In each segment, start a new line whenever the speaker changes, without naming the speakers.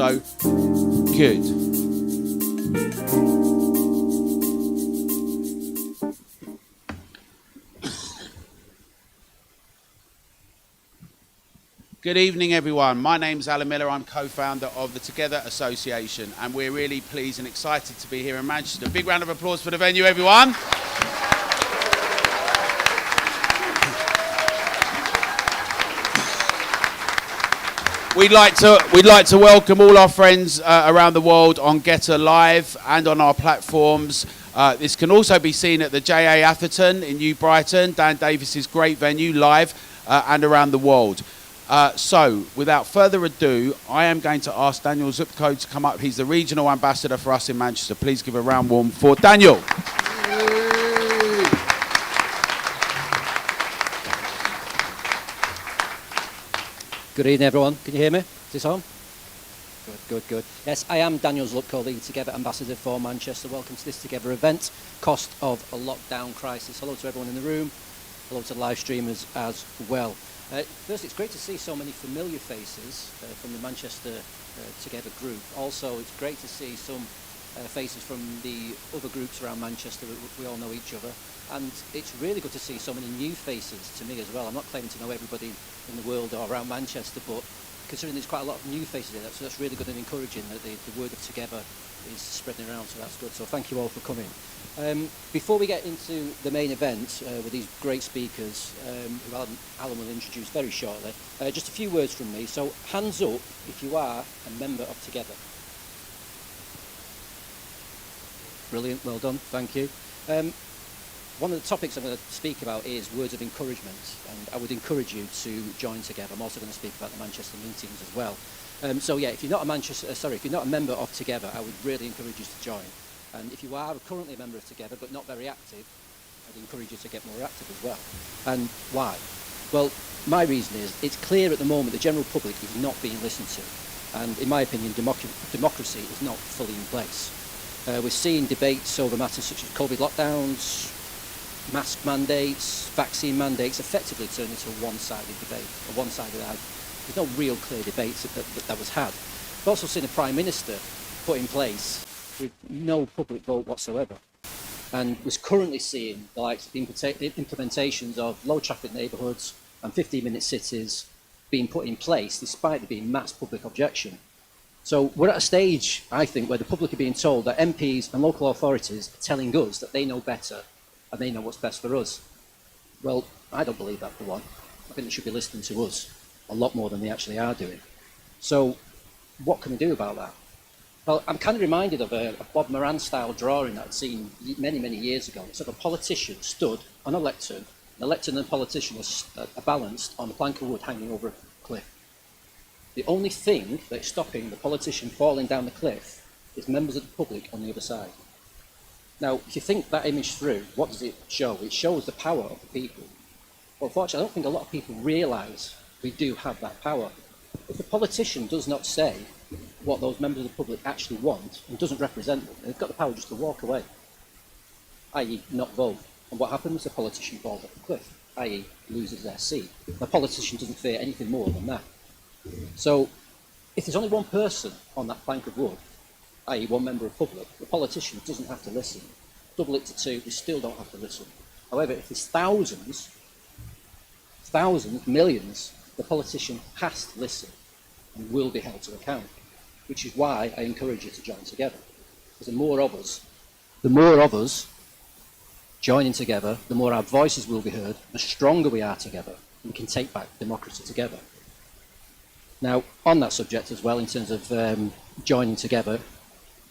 So, good. Good evening, everyone. My name's Alan Miller. I'm co-founder of the Together Association, and we're really pleased and excited to be here in Manchester. Big round of applause for the venue, everyone. We'd like to welcome all our friends around the world on Getter Live and on our platforms. This can also be seen at the JA Atherton in New Brighton, Dan Davis's great venue, live and around the world. So, without further ado, I am going to ask Daniel Zupko to come up. He's the regional ambassador for us in Manchester. Please give a round warm for Daniel.
Good evening, everyone. Can you hear me? Is this on? Good. Yes, I am Daniel Zupko, the Together ambassador for Manchester. Welcome to this Together event, cost of a lockdown crisis. Hello to everyone in the room. Hello to the live streamers as well. First, it's great to see so many familiar faces from the Manchester Together group. Also, it's great to see some faces from the other groups around Manchester. We all know each other. And it's really good to see so many new faces to me as well. I'm not claiming to know everybody in the world or around Manchester, but considering there's quite a lot of new faces in it, so that's really good and encouraging that the word of Together is spreading around, so that's good. So thank you all for coming. Before we get into the main event with these great speakers, who Alan will introduce very shortly, just a few words from me. So hands up if you are a member of Together. Brilliant, well done, thank you. One of the topics I'm going to speak about is words of encouragement, and I would encourage you to join Together. I'm also going to speak about the Manchester meetings as well. So yeah, if you're not a member of Together, I would really encourage you to join. And if you are currently a member of Together but not very active, I'd encourage you to get more active as well. And why? Well, my reason is it's clear at the moment the general public is not being listened to, and in my opinion, democracy is not fully in place. We're seeing debates over matters such as COVID lockdowns, mask mandates, vaccine mandates effectively turn into a one-sided debate, a one-sided argument. There's no real clear debate that was had. We've also seen a Prime Minister put in place with no public vote whatsoever. And we're currently seeing the likes of implementations of low-traffic neighbourhoods and 15-minute cities being put in place despite there being mass public objection. So we're at a stage, I think, where the public are being told that MPs and local authorities are telling us that they know better and they know what's best for us. Well, I don't believe that for one. I think they should be listening to us a lot more than they actually are doing. So what can we do about that? Well, I'm kind of reminded of a Bob Moran-style drawing that I'd seen many, many years ago. It's like a politician stood on a lectern. The lectern and the politician are balanced on a plank of wood hanging over a cliff. The only thing that's stopping the politician falling down the cliff is members of the public on the other side. Now, if you think that image through, what does it show? It shows the power of the people. Well, unfortunately, I don't think a lot of people realise we do have that power. If the politician does not say what those members of the public actually want and doesn't represent them, they've got the power just to walk away, i.e. not vote. And what happens? The politician falls off the cliff, i.e. loses their seat. The politician doesn't fear anything more than that. So if there's only one person on that plank of wood, i.e. one member of the public, the politician doesn't have to listen. Double it to two, they still don't have to listen. However, if there's thousands, millions, the politician has to listen and will be held to account, which is why I encourage you to join Together. Because the more of us joining together, the more our voices will be heard, the stronger we are together, and we can take back democracy together. Now, on that subject as well, in terms of joining together,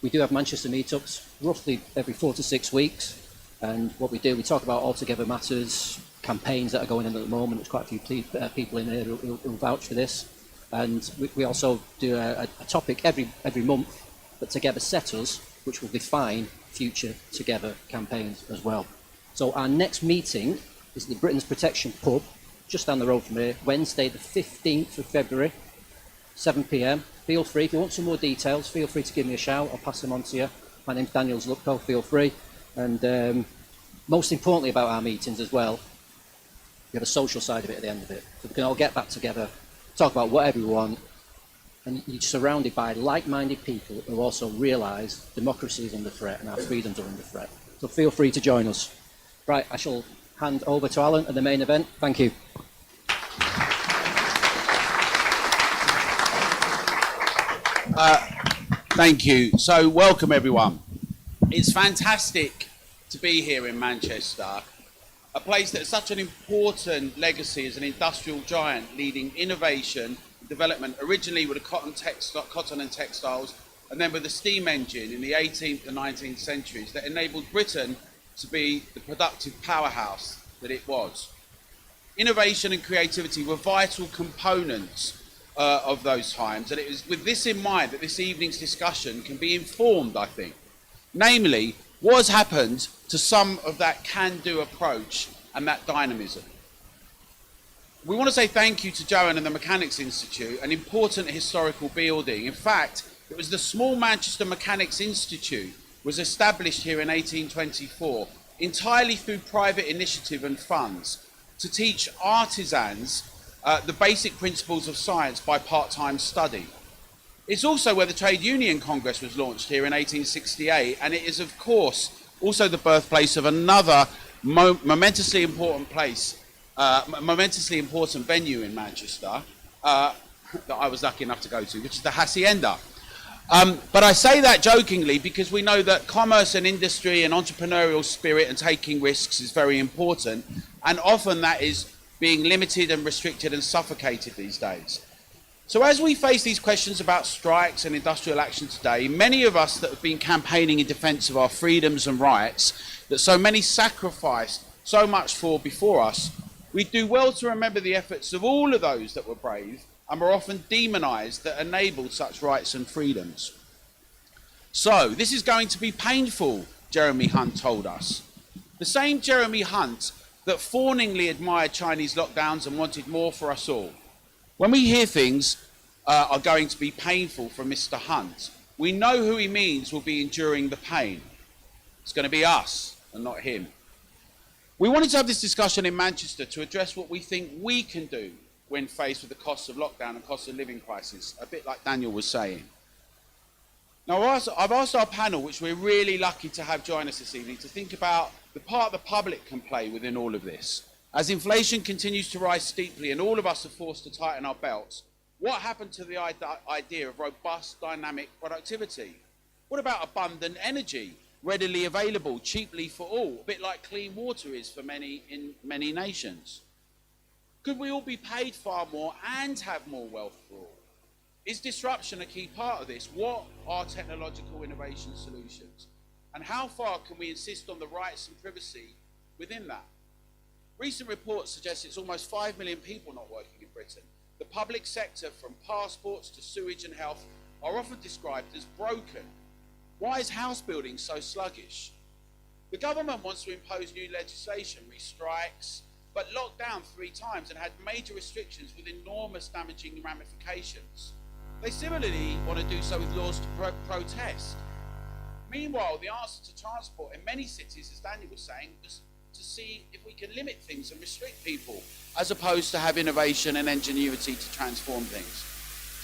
we do have Manchester meetups roughly every 4 to 6 weeks. And what we do, we talk about All Together Matters, campaigns that are going on at the moment. There's quite a few people in here who vouch for this. And we also do a topic every month that Together set us, which will define future Together campaigns as well. So our next meeting is the Britain's Protection Pub, just down the road from here, Wednesday the 15th of February, 7 p.m. Feel free, if you want some more details, feel free to give me a shout. I'll pass them on to you. My name's Daniel Zupko, feel free. And most importantly about our meetings as well, we have a social side of it at the end of it. So we can all get back together, talk about whatever we want, and you're surrounded by like-minded people who also realise democracy is under threat and our freedoms are under threat. So feel free to join us. Right, I shall hand over to Alan at the main event. Thank you.
Thank you. So welcome everyone. It's fantastic to be here in Manchester, a place that has such an important legacy as an industrial giant leading innovation and development, originally with the cotton and textiles, and then with the steam engine in the 18th and 19th centuries that enabled Britain to be the productive powerhouse that it was. Innovation and creativity were vital components of those times, and it was with this in mind that this evening's discussion can be informed, I think. Namely, what has happened to some of that can-do approach and that dynamism. We want to say thank you to Joanne and the Mechanics Institute, an important historical building. In fact, it was the small Manchester Mechanics Institute was established here in 1824, entirely through private initiative and funds, to teach artisans the basic principles of science by part-time study. It's also where the Trade Union Congress was launched here in 1868, and it is, of course, also the birthplace of another momentously important venue in Manchester that I was lucky enough to go to, which is the Hacienda. But I say that jokingly because we know that commerce and industry and entrepreneurial spirit and taking risks is very important, and often that is being limited and restricted and suffocated these days. So as we face these questions about strikes and industrial action today, many of us that have been campaigning in defence of our freedoms and rights that so many sacrificed so much for before us, we do well to remember the efforts of all of those that were brave and were often demonised that enabled such rights and freedoms. So this is going to be painful, Jeremy Hunt told us. The same Jeremy Hunt that fawningly admired Chinese lockdowns and wanted more for us all. When we hear things are going to be painful from Mr. Hunt, we know who he means will be enduring the pain. It's going to be us and not him. We wanted to have this discussion in Manchester to address what we think we can do when faced with the costs of lockdown and cost of living crisis, a bit like Daniel was saying. Now, I've asked our panel, which we're really lucky to have join us this evening, to think about the part the public can play within all of this. As inflation continues to rise steeply and all of us are forced to tighten our belts, what happened to the idea of robust, dynamic productivity? What about abundant energy, readily available, cheaply for all, a bit like clean water is for many in many nations? Could we all be paid far more and have more wealth for all? Is disruption a key part of this? What are technological innovation solutions? And how far can we insist on the rights and privacy within that? Recent reports suggest it's almost 5 million people not working in Britain. The public sector, from passports to sewage and health, are often described as broken. Why is house building so sluggish? The government wants to impose new legislation, strikes, but locked down 3 times and had major restrictions with enormous damaging ramifications. They similarly want to do so with laws to protest. Meanwhile, the answer to transport in many cities, as Daniel was saying, was to see if we can limit things and restrict people, as opposed to have innovation and ingenuity to transform things.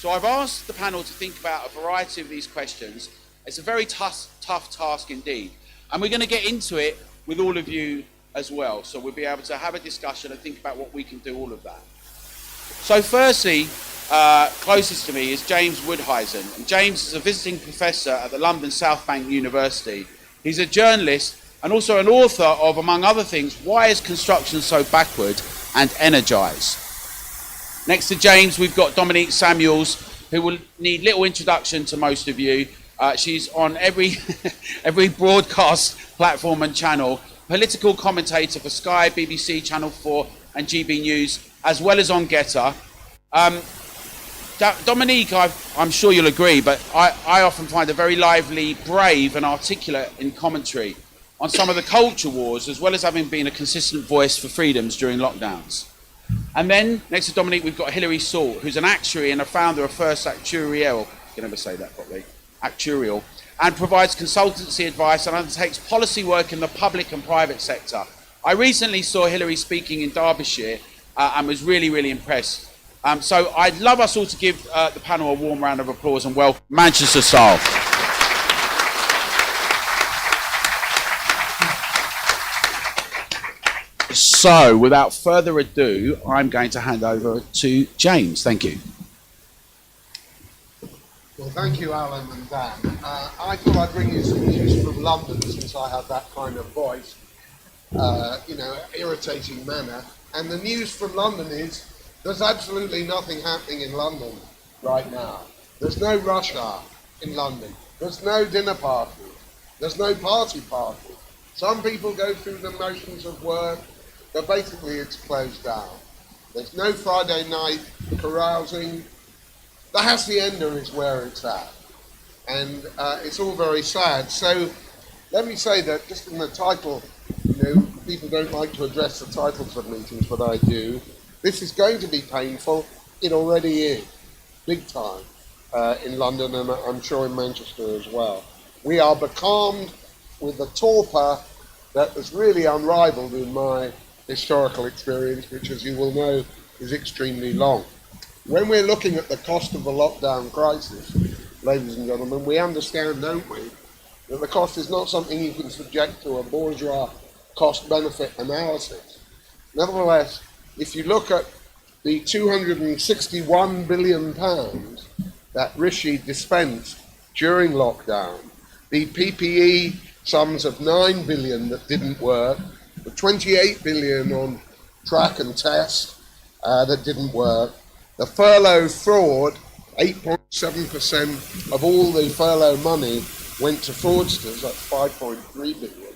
So I've asked the panel to think about a variety of these questions. It's a very tough task indeed. And we're going to get into it with all of you as well. So we'll be able to have a discussion and think about what we can do all of that. So firstly, closest to me is James Woudhuysen. And James is a visiting professor at the London South Bank University. He's a journalist and also an author of, among other things, Why is Construction So Backward? And Energize. Next to James, we've got Dominique Samuels, who will need little introduction to most of you. She's on every broadcast platform and channel, political commentator for Sky, BBC, Channel 4 and GB News, as well as on Getter. Dominique, I'm sure you'll agree, but I often find her very lively, brave and articulate in commentary on some of the culture wars, as well as having been a consistent voice for freedoms during lockdowns. And then, next to Dominique, we've got Hilary Salt, who's an actuary and a founder of First Actuarial, I can never say that properly, Actuarial, and provides consultancy advice and undertakes policy work in the public and private sector. I recently saw Hilary speaking in Derbyshire and was really, really impressed. So I'd love us all to give the panel a warm round of applause and welcome Manchester style. So without further ado, I'm going to hand over to James. Thank you.
Well, thank you, Alan and Dan. I thought I'd bring you some news from London, since I have that kind of voice, irritating manner. And the news from London is there's absolutely nothing happening in London right now. There's no rush hour in London. There's no dinner party. There's no party. Some people go through the motions of work, but basically it's closed down. There's no Friday night carousing. The hacienda is where it's at, and it's all very sad. So let me say that just in the title, people don't like to address the titles of meetings, but I do. This is going to be painful. It already is, big time, in London, and I'm sure in Manchester as well. We are becalmed with a torpor that was really unrivaled in my historical experience, which, as you will know, is extremely long. When we're looking at the cost of the lockdown crisis, ladies and gentlemen, we understand, don't we, that the cost is not something you can subject to a bourgeois cost-benefit analysis. Nevertheless, if you look at the £261 billion that Rishi dispensed during lockdown, the PPE sums of £9 billion that didn't work, the £28 billion on track and test that didn't work, the furlough fraud, 8.7% of all the furlough money went to fraudsters, that's 5.3 billion.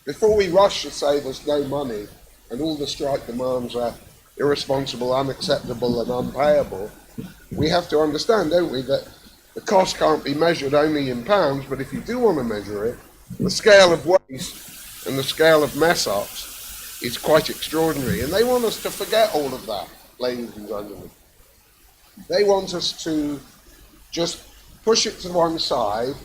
Before we rush to say there's no money and all the strike demands are irresponsible, unacceptable and unpayable, we have to understand, don't we, that the cost can't be measured only in pounds, but if you do want to measure it, the scale of waste and the scale of mess-ups is quite extraordinary. And they want us to forget all of that, ladies and gentlemen. They want us to just push it to one side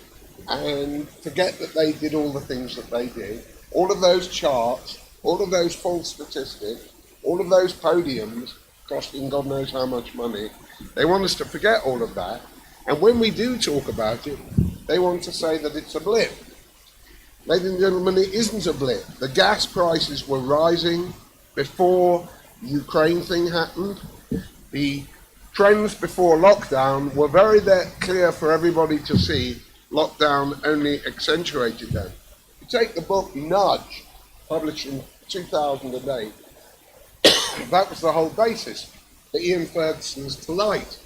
and forget that they did all the things that they did. All of those charts, all of those false statistics, all of those podiums costing God knows how much money. They want us to forget all of that. And when we do talk about it, they want to say that it's a blip. Ladies and gentlemen, it isn't a blip. The gas prices were rising before the Ukraine thing happened. The trends before lockdown were very clear for everybody to see. Lockdown only accentuated them. You take the book Nudge, published in 2008, that was the whole basis for Ian Ferguson's To Light,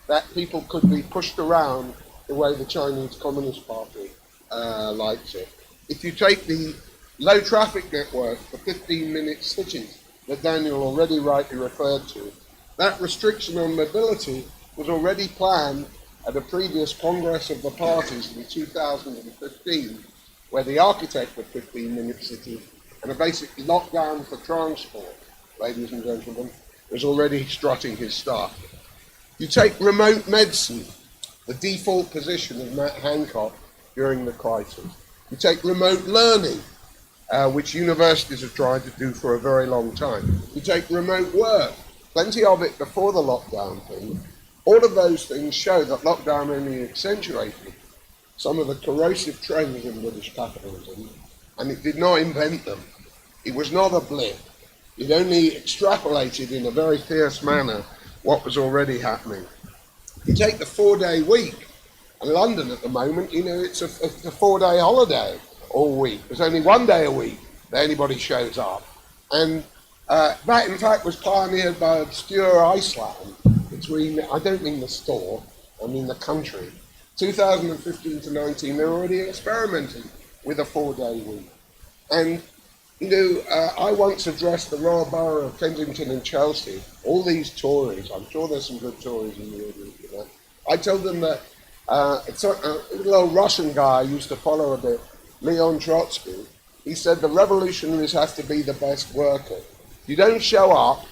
that people could be pushed around the way the Chinese Communist Party likes it. If you take the low traffic network for 15-minute cities that Daniel already rightly referred to, that restriction on mobility was already planned at a previous Congress of the Parties in 2015, where the architect of 15-minute cities and a basic lockdown for transport, ladies and gentlemen, was already strutting his stuff. You take remote medicine, the default position of Matt Hancock during the crisis. You take remote learning, which universities have tried to do for a very long time. You take remote work, plenty of it before the lockdown thing. All of those things show that lockdown only accentuated some of the corrosive trends in British capitalism, and it did not invent them. It was not a blip. It only extrapolated in a very fierce manner what was already happening. You take the 4-day week, and London at the moment, it's a 4-day holiday all week. There's only 1 day a week that anybody shows up. And that, in fact, was pioneered by obscure Iceland between, I don't mean the store, I mean the country. 2015 to 19, they're already experimenting with a 4-day week. And, I once addressed the Royal Borough of Kensington and Chelsea, all these Tories, I'm sure there's some good Tories in the audience, I told them that a little old Russian guy I used to follow a bit, Leon Trotsky, he said the revolutionaries have to be the best workers. If you don't show up,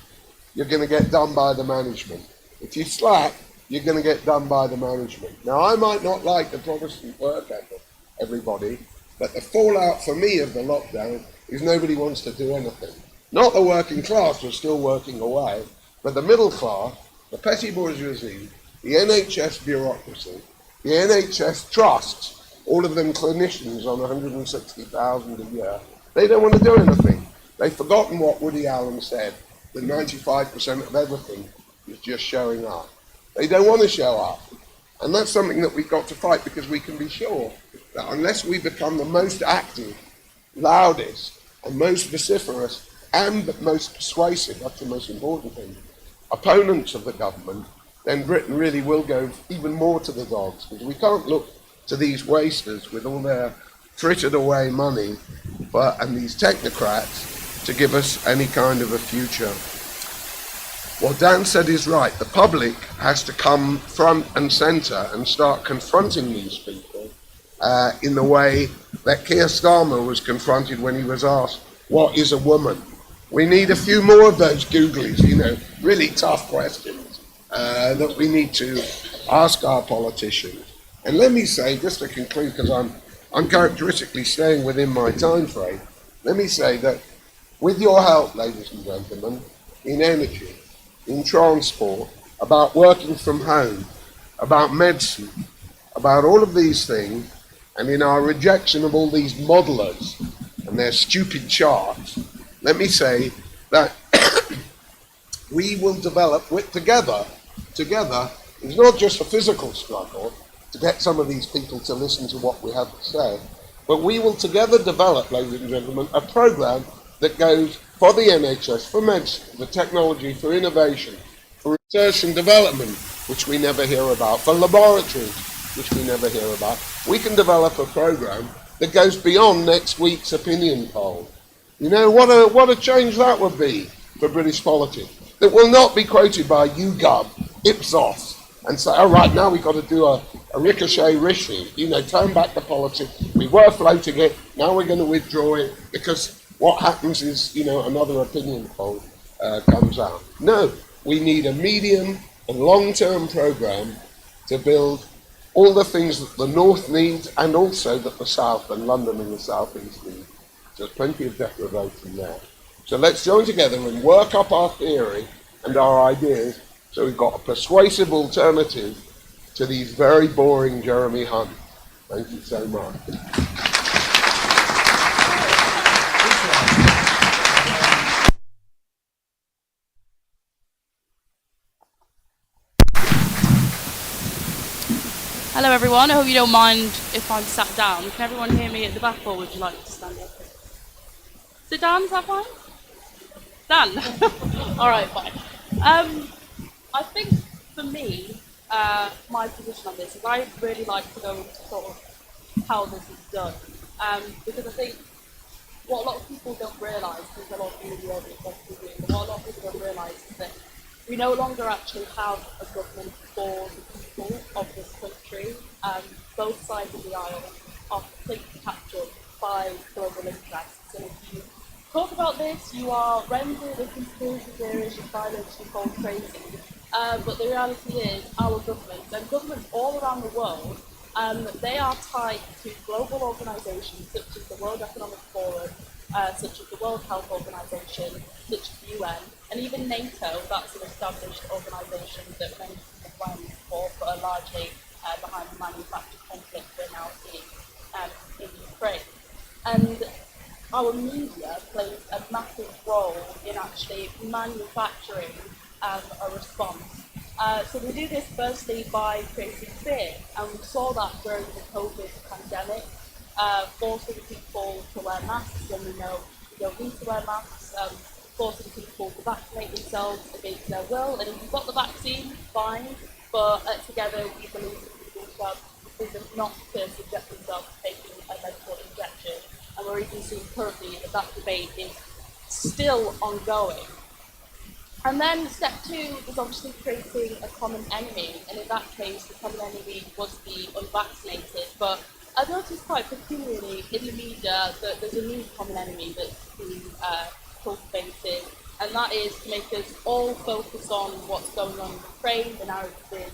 you're going to get done by the management. If you slack, you're going to get done by the management. Now, I might not like the Protestant work ethic, everybody, but the fallout for me of the lockdown is nobody wants to do anything. Not the working class, we're still working away, but the middle class, the petty bourgeoisie, the NHS bureaucracy, the NHS trusts, all of them clinicians on 160,000 a year, they don't want to do anything. They've forgotten what Woody Allen said, that 95% of everything is just showing up. They don't want to show up. And that's something that we've got to fight, because we can be sure that unless we become the most active, loudest, and most vociferous, and most persuasive, that's the most important thing, opponents of the government, then Britain really will go even more to the dogs, because we can't look to these wasters with all their frittered away money and these technocrats to give us any kind of a future. What Dan said is right. The public has to come front and centre and start confronting these people in the way that Keir Starmer was confronted when he was asked, what is a woman? We need a few more of those googlies, really tough questions that we need to ask our politicians. And let me say, just to conclude, because I'm characteristically staying within my time frame, let me say that with your help, ladies and gentlemen, in energy, in transport, about working from home, about medicine, about all of these things, and in our rejection of all these modelers and their stupid charts, let me say that we will develop together, it's not just a physical struggle to get some of these people to listen to what we have to say, but we will together develop, ladies and gentlemen, a program that goes for the NHS, for medicine, for technology, for innovation, for research and development, which we never hear about, for laboratories, which we never hear about. We can develop a program that goes beyond next week's opinion poll. What a change that would be for British politics. That will not be quoted by YouGov, Ipsos, and say, all right, now we've got to do a ricochet rishi, turn back the politics. We were floating it, now we're going to withdraw it, because what happens is, another opinion poll comes out. No, we need a medium and long-term program to build all the things that the North needs, and also that the South and London and the South East need. There's plenty of deprivation there. So let's join together and work up our theory and our ideas, so we've got a persuasive alternative to these very boring Jeremy Hunt. Thank you so much.
Hello everyone, I hope you don't mind if I'm sat down. Can everyone hear me at the back, or would you like to stand up? Sit down, is that fine? Dan? Alright, fine. I think for me, my position on this is I really like to go into sort of how this is done. Because I think what a lot of people don't realise, because a lot of people are doing, but what a lot of people don't realise is that we no longer actually have a government for the people of this country. Both sides of the aisle are completely captured by global interests. And if you talk about this, you are rendered a conspiracy theorist, you're silenced, you're called crazy. But the reality is, our governments, and governments all around the world, they are tied to global organisations such as the World Economic Forum, such as the World Health Organization, such as the UN, and even NATO. That's an established organisation that many people plan for, but are largely behind the manufactured conflict we're now seeing in Ukraine. And our media plays a massive role in actually manufacturing a response. So we do this firstly by creating fear, and we saw that during the COVID pandemic, forcing people to wear masks when we know we don't need to wear masks, forcing people to vaccinate themselves against their will, and if you've got the vaccine, fine, but together we believe that people should not to subject themselves to taking a medical injection, and we're even seeing currently that that debate is still ongoing. And then step two is obviously creating a common enemy, and in that case the common enemy was the unvaccinated, but I've noticed quite peculiarly in the media that there's a new common enemy that's being cultivated, and that is to make us all focus on what's going on in Ukraine. The narrative is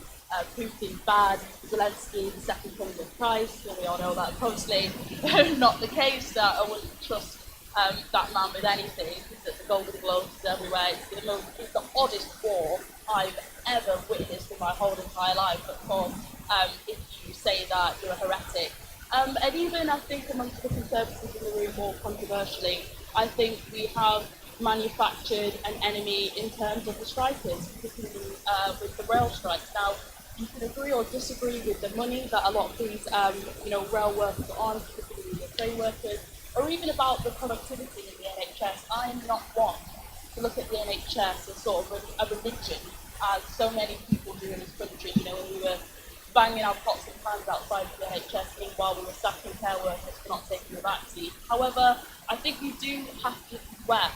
Putin bad, Zelensky the second coming of Christ, and we all know that's obviously not the case. That I wouldn't trust that man with anything. He's at the Golden Globes everywhere. It's the oddest war I've ever witnessed in my whole entire life. Of course, if you say that, you're a heretic. And even I think amongst the Conservatives in the room, more controversially, I think we have manufactured an enemy in terms of the strikers, particularly with the rail strikes. Now, you can agree or disagree with the money that a lot of these, rail workers are on, particularly the train workers, or even about the productivity in the NHS. I am not one to look at the NHS as sort of a religion, as so many people do in this country. You know, when we were banging our pots and pans outside the NHS, meanwhile we were sacking care workers for not taking the vaccine. However, I think we do have to be aware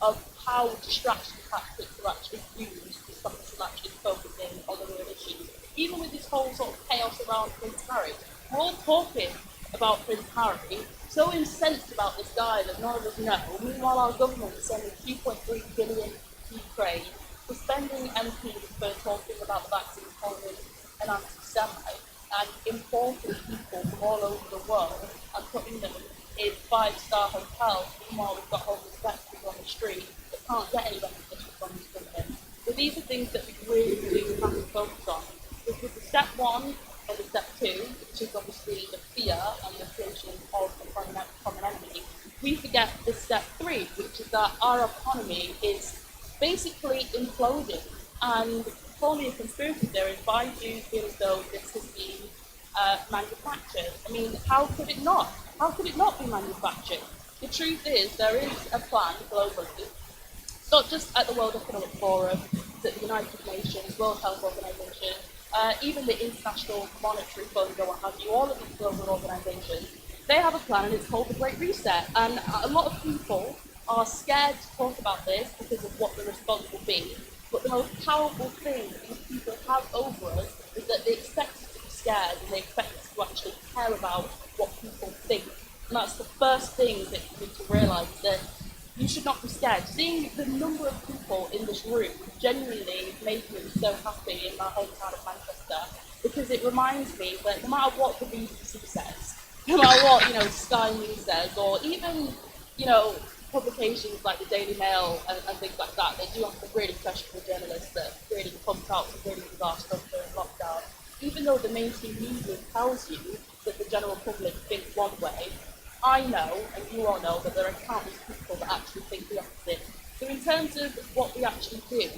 of how distraction tactics are actually used to stop us from actually focusing on the real issues. Even with this whole sort of chaos around Prince Harry, we're all talking about Prince Harry, so incensed about this guy that none of us know. Meanwhile, our government is sending 2.3 billion to Ukraine, suspending MPs for talking about the vaccine calling an anti-Semite, and importing people from all over the world and putting them in five-star hotels. Meanwhile, we've got homeless veterans on the street that can't get any recognition from this government. So these are things that we really have to focus on. With the step one and the step two, which is obviously the fear and the creation of a common enemy, we forget the step three, which is that our economy is basically imploding. And call me a conspiracy theorist, but I do feel as though this has been manufactured. I mean, how could it not? How could it not be manufactured? The truth is, there is a plan globally. It's not just at the World Economic Forum, it's at the United Nations, World Health Organization, even the International Monetary Fund, or what have you, all of these global organizations, they have a plan, and it's called the Great Reset. And a lot of people are scared to talk about this because of what the response will be. But the most powerful thing that these people have over us is that they expect us to be scared, and they expect us to actually care about what people think. And that's the first thing that you need to realise, that you should not be scared. Seeing the number of people in this room genuinely made me so happy in my hometown of Manchester, because it reminds me that no matter what the BBC says, no matter what, Sky News says, or even, publications like the Daily Mail and things like that, they do have some really questionable journalists that really pumped out some really bizarre stuff during lockdown. Even though the mainstream media tells you that the general public thinks one way, I know, and you all know, that there are countless people that actually think the opposite. So in terms of what we actually do,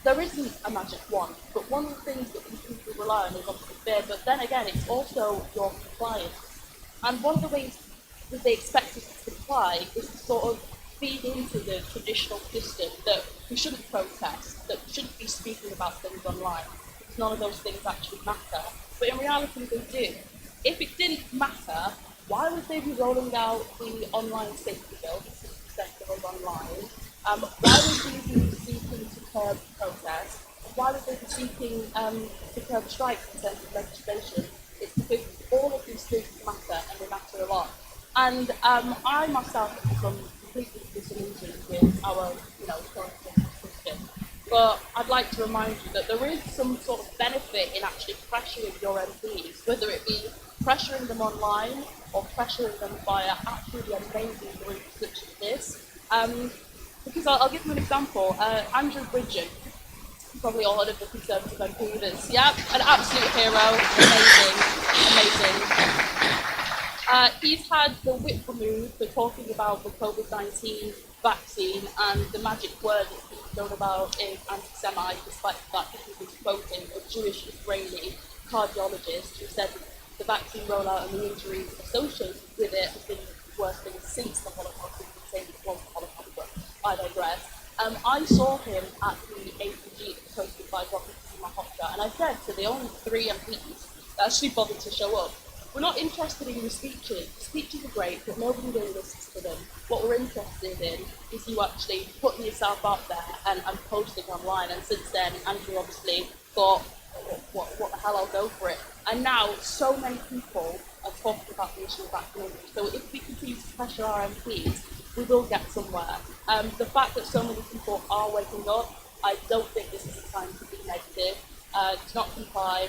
there isn't a magic wand, but one of the things that these people rely on is obviously fear, but then again, it's also your compliance. And one of the ways that they expect us to comply is to sort of feed into the traditional system that we shouldn't protest, that we shouldn't be speaking about things online, because none of those things actually matter. But in reality, they do. If it didn't matter, why would they be rolling out the online safety bill, 60% of us online? Why would they be seeking to curb protest? Why would they be seeking to curb strikes in terms of legislation? It's because all of these things matter, and they matter a lot. And I myself have become completely disillusioned with our, current system. But I'd like to remind you that there is some sort of benefit in actually pressuring your MPs, whether it be pressuring them online or pressuring them via absolutely amazing groups such as this. Because I'll give you an example. Andrew Bridgen, probably all heard of the Conservative MP. An absolute hero, amazing. He's had the whip removed for talking about the COVID-19 vaccine, and the magic word that's been thrown about is anti-Semite, despite the fact that he was quoting a Jewish Israeli cardiologist who said that the vaccine rollout and the injuries associated with it have been the worst thing since the Holocaust. He's been saying it was the Holocaust, but I digress. I saw him at the APG hosted by Prof, and I said to the only 3 MPs that actually bothered to show up, we're not interested in your speeches. The speeches are great, but nobody really listens to them. What we're interested in is you actually putting yourself out there and posting online. And since then, Andrew obviously thought, what the hell, I'll go for it. And now, so many people are talking about the issue of vaccination. So if we continue to pressure our MPs, we will get somewhere. The fact that so many people are waking up, I don't think this is the time to be negative. To not comply,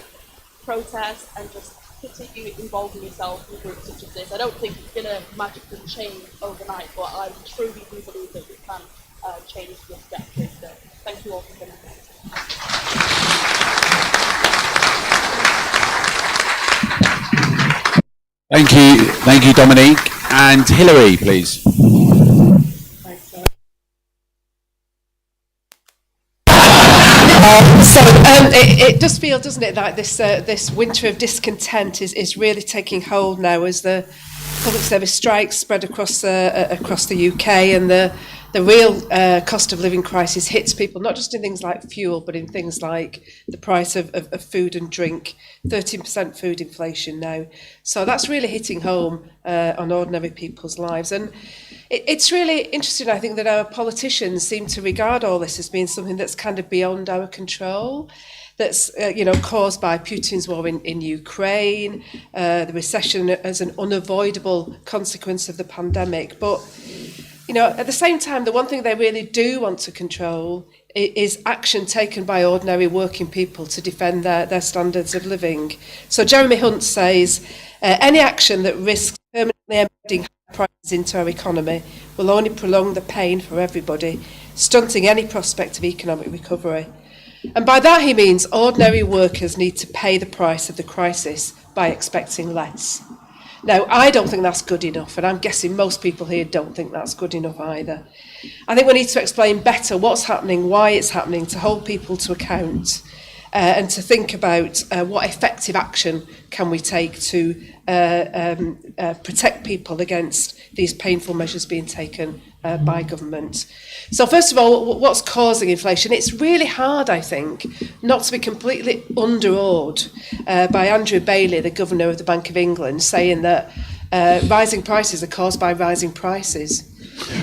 protest, and just continue involving yourself in groups such as this. I don't think it's going to magically change overnight, but I truly do believe that we can change the objectives. So thank you all for coming.
Thank you, Dominique. And Hilary, please.
It does feel, doesn't it, that this winter of discontent is really taking hold now as the public service strikes spread across the UK, and the real cost of living crisis hits people, not just in things like fuel, but in things like the price of food and drink, 13% food inflation now. So that's really hitting home on ordinary people's lives. And it's really interesting, I think, that our politicians seem to regard all this as being something that's kind of beyond our control, that's caused by Putin's war in Ukraine, the recession as an unavoidable consequence of the pandemic. But at the same time, the one thing they really do want to control is action taken by ordinary working people to defend their standards of living. So Jeremy Hunt says, any action that risks permanently embedding high prices into our economy will only prolong the pain for everybody, stunting any prospect of economic recovery. And by that he means ordinary workers need to pay the price of the crisis by expecting less. Now, I don't think that's good enough, and I'm guessing most people here don't think that's good enough either. I think we need to explain better what's happening, why it's happening, to hold people to account, and to think about what effective action can we take to protect people against these painful measures being taken by government. So first of all, what's causing inflation? It's really hard, I think, not to be completely underawed by Andrew Bailey, the Governor of the Bank of England, saying that rising prices are caused by rising prices.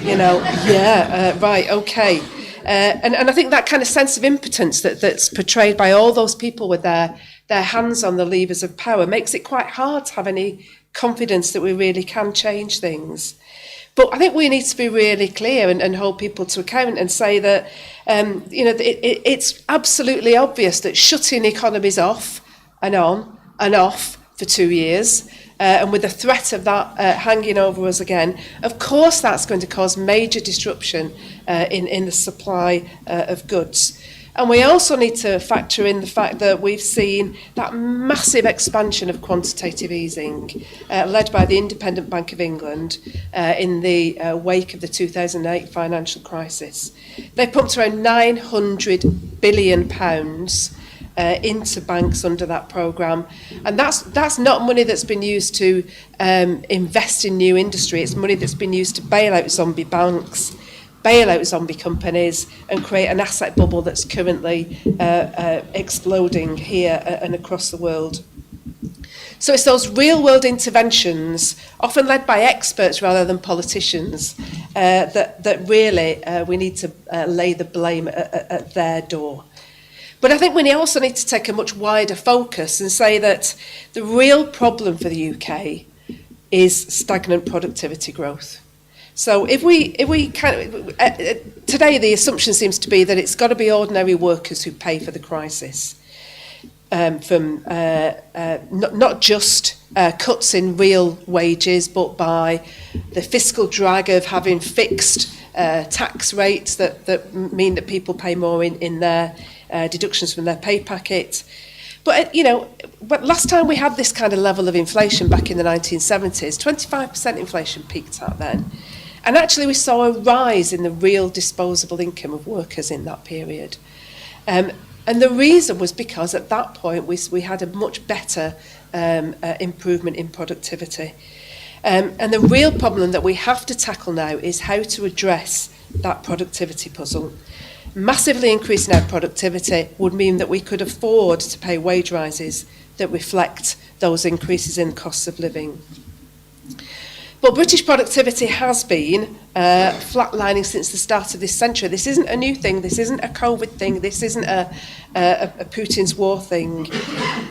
Right, okay. And I think that kind of sense of impotence that's portrayed by all those people with their hands on the levers of power makes it quite hard to have any confidence that we really can change things. But I think we need to be really clear and hold people to account and say that, it's absolutely obvious that shutting economies off and on and off for 2 years, and with the threat of that hanging over us again, of course that's going to cause major disruption in the supply of goods. And we also need to factor in the fact that we've seen that massive expansion of quantitative easing led by the Independent Bank of England in the wake of the 2008 financial crisis. They pumped around £900 billion into banks under that programme, and that's not money that's been used to invest in new industry. It's money that's been used to bail out zombie banks, bail out zombie companies, and create an asset bubble that's currently exploding here and across the world. So it's those real world interventions, often led by experts rather than politicians, that really we need to lay the blame at their door. But I think we also need to take a much wider focus and say that the real problem for the UK is stagnant productivity growth. So if we today the assumption seems to be that it's got to be ordinary workers who pay for the crisis, from not just cuts in real wages, but by the fiscal drag of having fixed tax rates that mean that people pay more in their deductions from their pay packet. But but last time we had this kind of level of inflation back in the 1970s, 25% inflation peaked out then. And actually we saw a rise in the real disposable income of workers in that period. And the reason was because at that point we had a much better improvement in productivity. And the real problem that we have to tackle now is how to address that productivity puzzle. Massively increasing our productivity would mean that we could afford to pay wage rises that reflect those increases in costs of living. But British productivity has been flatlining since the start of this century. This isn't a new thing. This isn't a COVID thing. This isn't a Putin's war thing.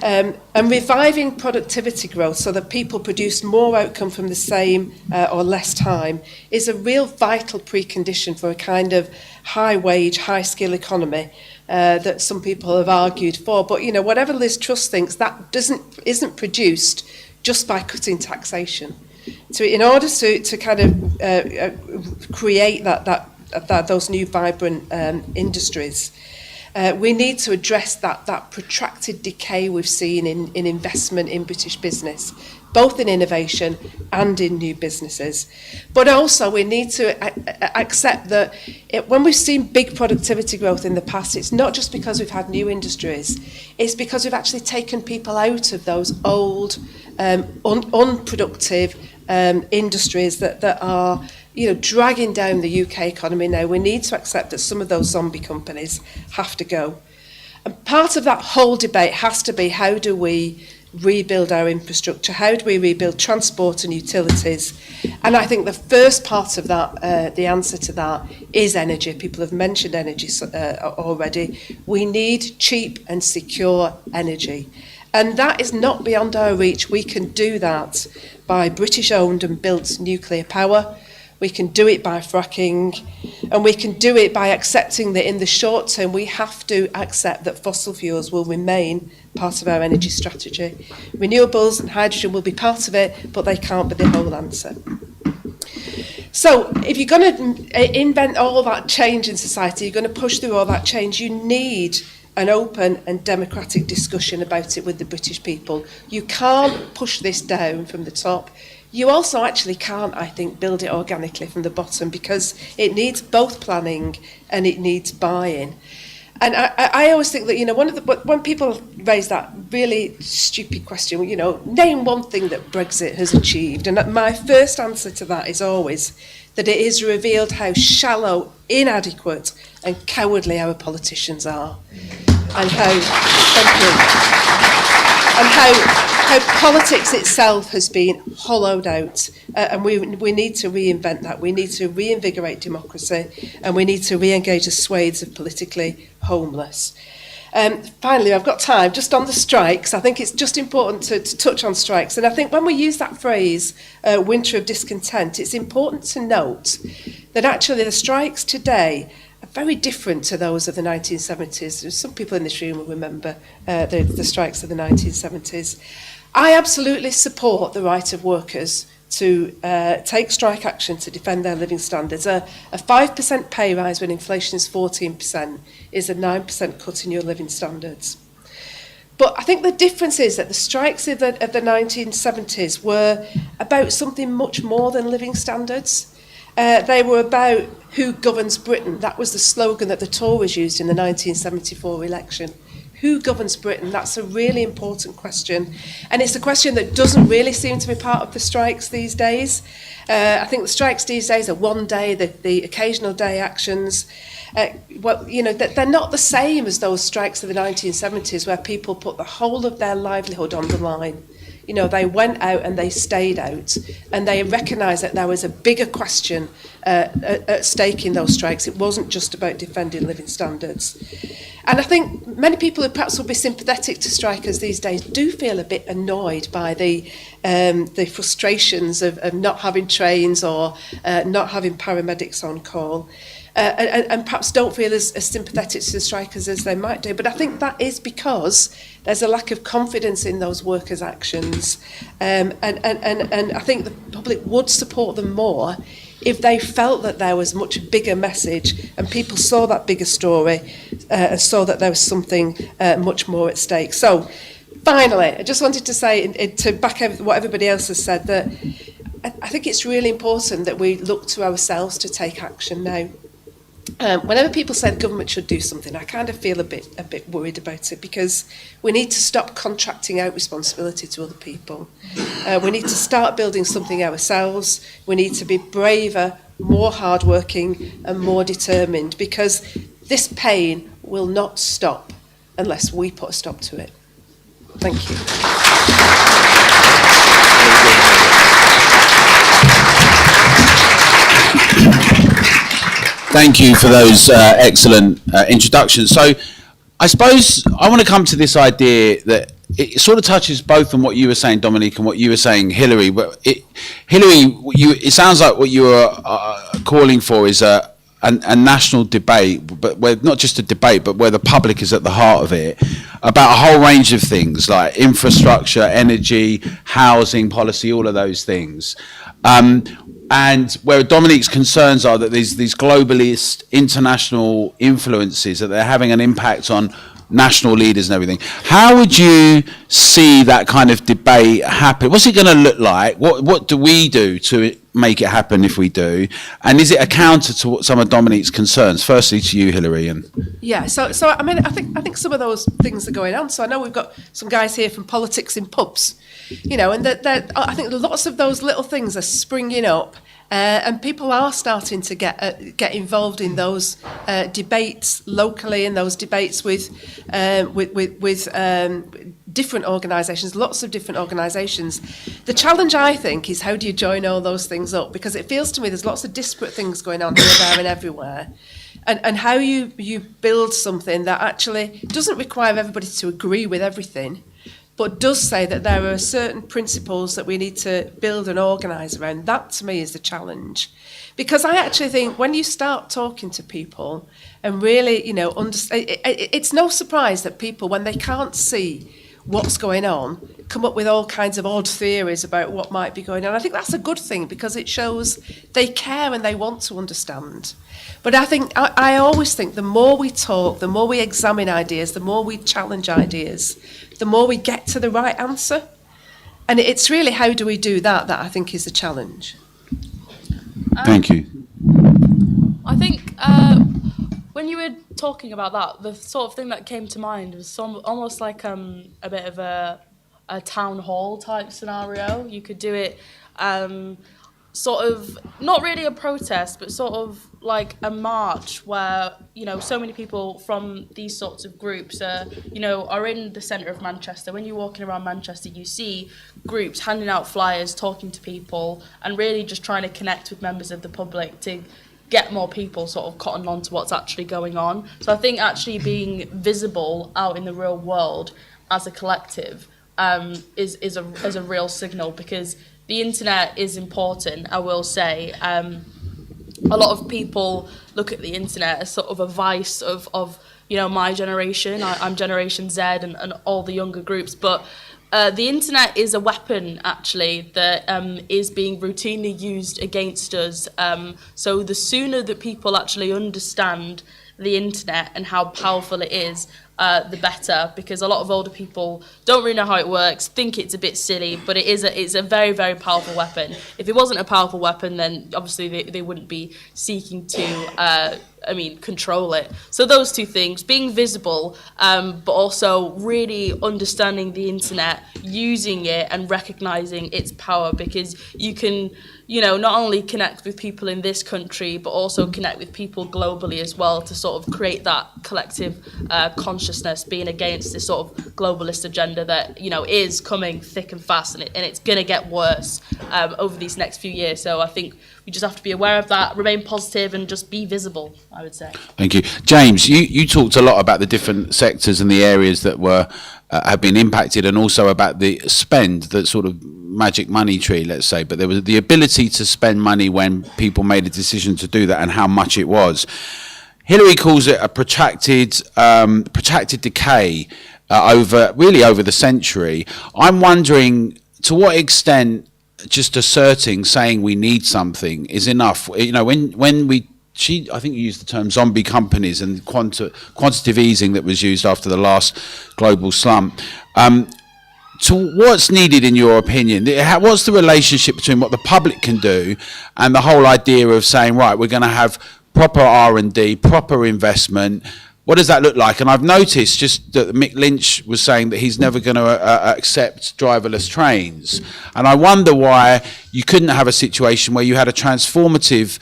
And reviving productivity growth so that people produce more outcome from the same or less time is a real vital precondition for a kind of high-wage, high-skill economy that some people have argued for. But, whatever Liz Truss thinks, that isn't produced just by cutting taxation. So in order to kind of create that those new vibrant industries. We need to address that protracted decay we've seen in investment in British business, both in innovation and in new businesses. But also we need to accept that when we've seen big productivity growth in the past, it's not just because we've had new industries, it's because we've actually taken people out of those old, unproductive industries that are dragging down the UK economy now. We need to accept that some of those zombie companies have to go. And part of that whole debate has to be, how do we rebuild our infrastructure? How do we rebuild transport and utilities? And I think the first part of that, the answer to that, is energy. People have mentioned energy already. We need cheap and secure energy. And that is not beyond our reach. We can do that by British-owned and built nuclear power. We can do it by fracking, and we can do it by accepting that in the short term we have to accept that fossil fuels will remain part of our energy strategy. Renewables and hydrogen will be part of it, but they can't be the whole answer. So if you're going to invent all that change in society, you're going to push through all that change, you need an open and democratic discussion about it with the British people. You can't push this down from the top. You also actually can't, I think, build it organically from the bottom, because it needs both planning and it needs buy-in. And I always think that, when people raise that really stupid question, name one thing that Brexit has achieved. And my first answer to that is always that it has revealed how shallow, inadequate and cowardly our politicians are. And how politics itself has been hollowed out, and we need to reinvent that. We need to reinvigorate democracy, and we need to re-engage the swathes of politically homeless. Finally, I've got time just on the strikes. I think it's just important to touch on strikes, and I think when we use that phrase, winter of discontent, it's important to note that actually the strikes today are very different to those of the 1970s. Some people in this room will remember the strikes of the 1970s. I absolutely support the right of workers to take strike action to defend their living standards. A 5% pay rise when inflation is 14% is a 9% cut in your living standards. But I think the difference is that the strikes of the 1970s were about something much more than living standards. They were about who governs Britain. That was the slogan that the Tories used in the 1974 election. Who governs Britain? That's a really important question. And it's a question that doesn't really seem to be part of the strikes these days. I think the strikes these days are one day, the occasional day actions. They're not the same as those strikes of the 1970s where people put the whole of their livelihood on the line. They went out and they stayed out, and they recognised that there was a bigger question at stake in those strikes. It wasn't just about defending living standards. And I think many people who perhaps will be sympathetic to strikers these days do feel a bit annoyed by the frustrations of not having trains or not having paramedics on call. And perhaps don't feel as sympathetic to the strikers as they might do. But I think that is because there's a lack of confidence in those workers' actions. And I think the public would support them more if they felt that there was much bigger message and people saw that bigger story and saw that there was something much more at stake. So, finally, I just wanted to say, to back up what everybody else has said, that I think it's really important that we look to ourselves to take action now. Whenever people say the government should do something, I kind of feel a bit worried about it, because we need to stop contracting out responsibility to other people. We need to start building something ourselves. We need to be braver, more hardworking and more determined, because this pain will not stop unless we put a stop to it. Thank you.
Thank you for those excellent introductions. So I suppose I want to come to this idea that it sort of touches both on what you were saying, Dominique, and what you were saying, Hilary. But Hilary, it sounds like what you are calling for is a national debate, but where not just a debate, but where the public is at the heart of it, about a whole range of things like infrastructure, energy, housing policy, all of those things. And where Dominique's concerns are that these globalist international influences, that they're having an impact on national leaders and everything. How would you see that kind of debate happen? What's it going to look like? What do we do to make it happen if we do? And is it a counter to what some of Dominique's concerns? Firstly to you, Hilary.
Yeah, so I mean, I think some of those things are going on. So I know we've got some guys here from politics in pubs, you know, and that I think lots of those little things are springing up. And people are starting to get involved in those debates locally, and those debates with different organisations, lots of different organisations. The challenge, I think, is how do you join all those things up? Because it feels to me there's lots of disparate things going on here, there and everywhere. And how you build something that actually doesn't require everybody to agree with everything, but does say that there are certain principles that we need to build and organise around. That, to me, is the challenge. Because I actually think when you start talking to people and really, you know, it's no surprise that people, when they can't see what's going on, come up with all kinds of odd theories about what might be going on. I think that's a good thing because it shows they care and they want to understand. But I always think the more we talk, the more we examine ideas, the more we challenge ideas, the more we get to the right answer. And it's really how do we do that I think is the challenge.
Thank you.
I think when you were talking about that, the sort of thing that came to mind was almost like a bit of a town hall type scenario. You could do it sort of, not really a protest, but sort of like a march where, you know, so many people from these sorts of groups are in the centre of Manchester. When you're walking around Manchester, you see groups handing out flyers, talking to people, and really just trying to connect with members of the public to get more people sort of cotton on to what's actually going on. So I think actually being visible out in the real world as a collective is a real signal, because the internet is important, I will say. A lot of people look at the internet as sort of a vice of you know, my generation. I'm Generation Z and all the younger groups, but the internet is a weapon, actually, that is being routinely used against us. So the sooner that people actually understand the internet and how powerful it is, the better, because a lot of older people don't really know how it works, think it's a bit silly, but it's a very, very powerful weapon. If it wasn't a powerful weapon, then obviously they wouldn't be seeking to control it. So those two things, being visible, but also really understanding the internet, using it and recognising its power, because you can, you know, not only connect with people in this country, but also connect with people globally as well, to sort of create that collective consciousness, being against this sort of globalist agenda that, you know, is coming thick and fast, and it's going to get worse over these next few years. So I think we just have to be aware of that, remain positive, and just be visible, I would say.
Thank you. James, you talked a lot about the different sectors and the areas that were have been impacted, and also about the spend, the sort of magic money tree, let's say, but there was the ability to spend money when people made a decision to do that, and how much it was. Hilary calls it a protracted decay over the century. I'm wondering to what extent just saying we need something is enough. You know, I think you used the term zombie companies and quantitative easing that was used after the last global slump. To what's needed in your opinion? What's the relationship between what the public can do and the whole idea of saying, right, we're going to have proper R&D, proper investment? What does that look like? And I've noticed just that Mick Lynch was saying that he's never going to accept driverless trains. And I wonder why you couldn't have a situation where you had a transformative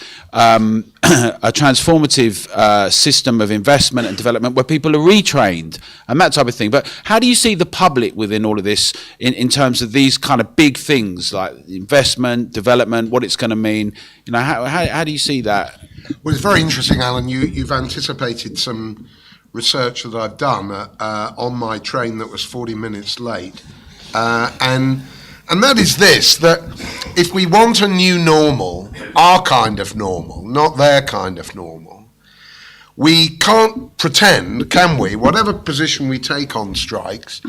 system of investment and development where people are retrained and that type of thing. But how do you see the public within all of this in terms of these kind of big things like investment, development, what it's going to mean? You know, how do you see that?
Well, it's very interesting, Alan. You've anticipated some research that I've done on my train that was 40 minutes late. And that is this, that if we want a new normal, our kind of normal, not their kind of normal, we can't pretend, can we, whatever position we take on strikes,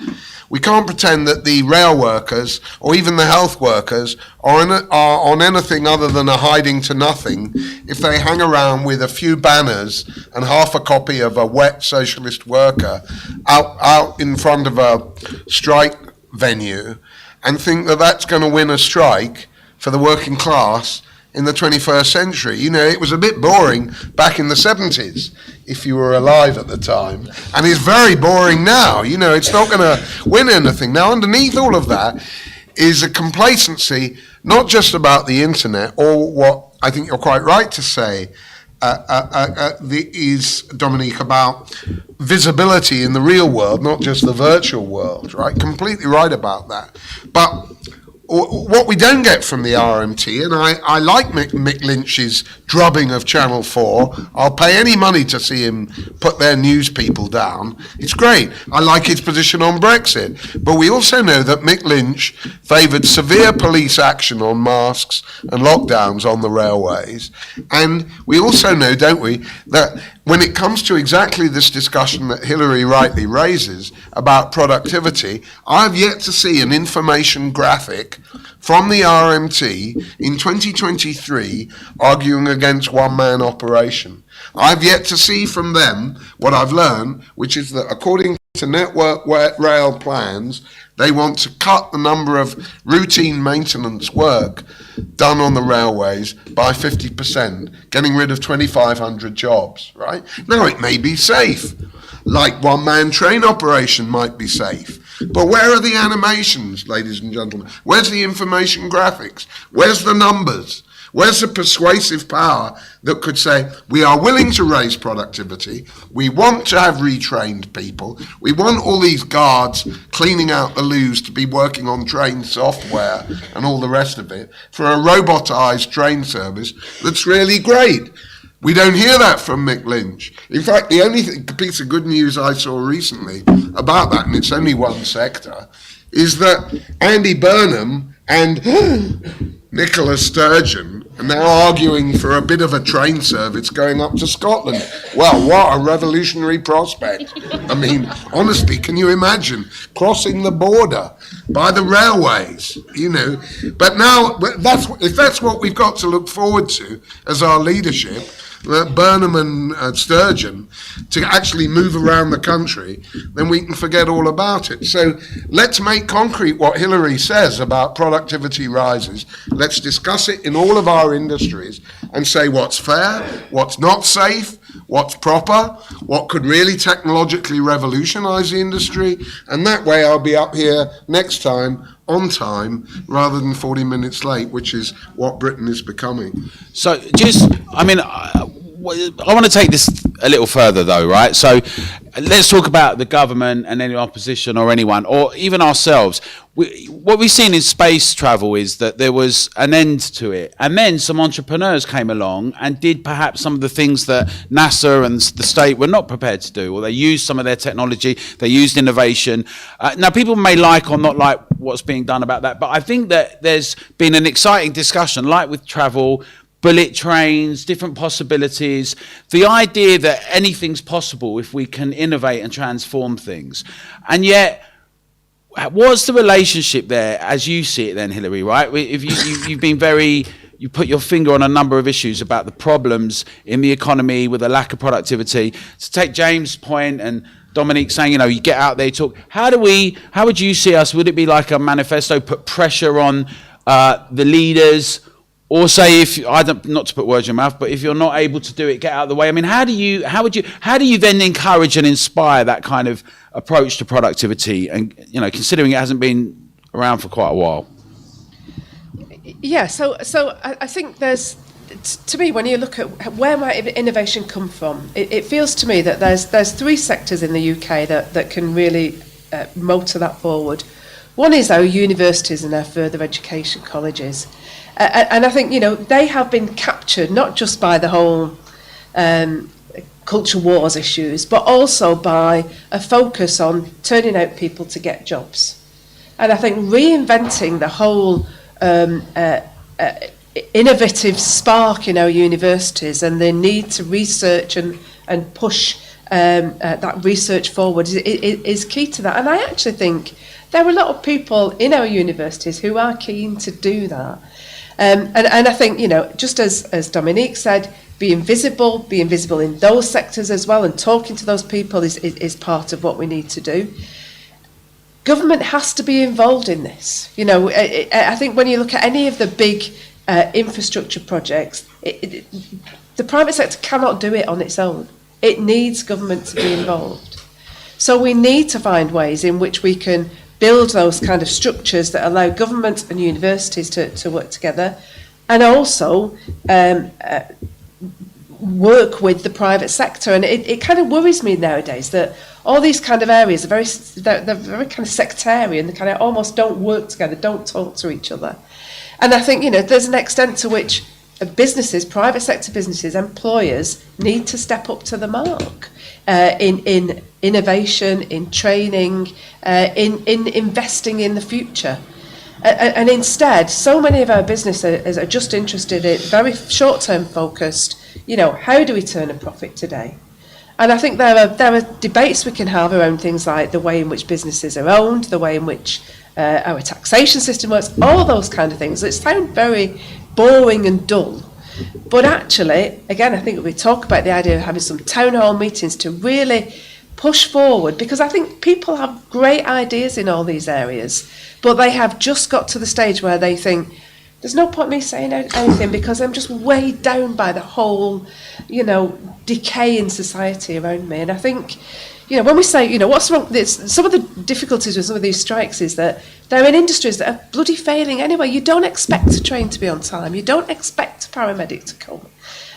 we can't pretend that the rail workers or even the health workers are on anything other than a hiding to nothing if they hang around with a few banners and half a copy of a wet socialist worker out in front of a strike venue and think that that's going to win a strike for the working class in the 21st century. You know, it was a bit boring back in the 70s, if you were alive at the time, and it's very boring now. You know, it's not going to win anything. Now, underneath all of that is a complacency, not just about the internet, or what I think you're quite right to say, is, Dominique, about visibility in the real world, not just the virtual world, right? Completely right about that. But what we don't get from the RMT, and I like Mick Lynch's drubbing of Channel 4. I'll pay any money to see him put their news people down. It's great. I like his position on Brexit. But we also know that Mick Lynch favoured severe police action on masks and lockdowns on the railways. And we also know, don't we, that when it comes to exactly this discussion that Hilary rightly raises about productivity, I've yet to see an information graphic from the RMT in 2023 arguing against one-man operation. I've yet to see from them what I've learned, which is that according to Network Rail plans, they want to cut the number of routine maintenance work done on the railways by 50%, getting rid of 2,500 jobs, right? Now, it may be safe, like one-man train operation might be safe. But where are the animations, ladies and gentlemen? Where's the information graphics? Where's the numbers? Where's the persuasive power that could say, we are willing to raise productivity, we want to have retrained people, we want all these guards cleaning out the loos to be working on train software and all the rest of it for a robotized train service that's really great. We don't hear that from Mick Lynch. In fact, the only piece of good news I saw recently about that, and it's only one sector, is that Andy Burnham and Nicola Sturgeon are now arguing for a bit of a train service going up to Scotland. Well, what a revolutionary prospect. I mean, honestly, can you imagine crossing the border by the railways, you know? But now, if that's what we've got to look forward to as our leadership, Burnham and Sturgeon, to actually move around the country, then we can forget all about it. So let's make concrete what Hilary says about productivity rises. Let's discuss it in all of our industries and say what's fair, what's not safe, what's proper, what could really technologically revolutionize the industry. And that way I'll be up here next time on time rather than 40 minutes late, which is what Britain is becoming.
So I want to take this a little further though, right? So let's talk about the government and any opposition or anyone, or even ourselves. What we've seen in space travel is that there was an end to it. And then some entrepreneurs came along and did perhaps some of the things that NASA and the state were not prepared to do, or they used some of their technology, they used innovation. Now, people may like or not like what's being done about that, but I think that there's been an exciting discussion, like with travel, bullet trains, different possibilities, the idea that anything's possible if we can innovate and transform things. And yet, what's the relationship there as you see it then, Hilary, right? If you've been you put your finger on a number of issues about the problems in the economy with a lack of productivity. To take James' point and Dominique saying, you know, you get out there, you talk, how would you see us? Would it be like a manifesto, put pressure on the leaders? Or say, not to put words in your mouth, but if you're not able to do it, get out of the way. I mean, how do you then encourage and inspire that kind of approach to productivity? And, you know, considering it hasn't been around for quite a while.
Yeah, so I think there's, to me, when you look at where might innovation come from, it feels to me that there's three sectors in the UK that can really motor that forward. One is our universities and our further education colleges. And I think, you know, they have been captured not just by the whole culture wars issues, but also by a focus on turning out people to get jobs. And I think reinventing the whole innovative spark in our universities and the need to research and and push that research forward is key to that. And I actually think there are a lot of people in our universities who are keen to do that. And I think, you know, just as Dominique said, being visible in those sectors as well, and talking to those people is part of what we need to do. Government has to be involved in this. You know, I think when you look at any of the big infrastructure projects, the private sector cannot do it on its own. It needs government to be involved. So we need to find ways in which we can build those kind of structures that allow government and universities to work together, and also work with the private sector. And it kind of worries me nowadays that all these kind of areas are they're very kind of sectarian. They kind of almost don't work together, don't talk to each other. And I think, you know, there's an extent to which businesses, private sector businesses, employers need to step up to the mark in innovation, in training, in investing in the future. And instead, so many of our businesses are just interested in very short-term focused, you know, how do we turn a profit today? And I think there are debates we can have around things like the way in which businesses are owned, the way in which our taxation system works, all those kind of things that sound very boring and dull. But actually, again, I think we talk about the idea of having some town hall meetings to really push forward, because I think people have great ideas in all these areas, but they have just got to the stage where they think, there's no point me saying anything because I'm just weighed down by the whole, you know, decay in society around me. And I think, you know, when we say, you know, what's wrong, some of the difficulties with some of these strikes is that they're in industries that are bloody failing anyway. You don't expect a train to be on time. You don't expect a paramedic to come.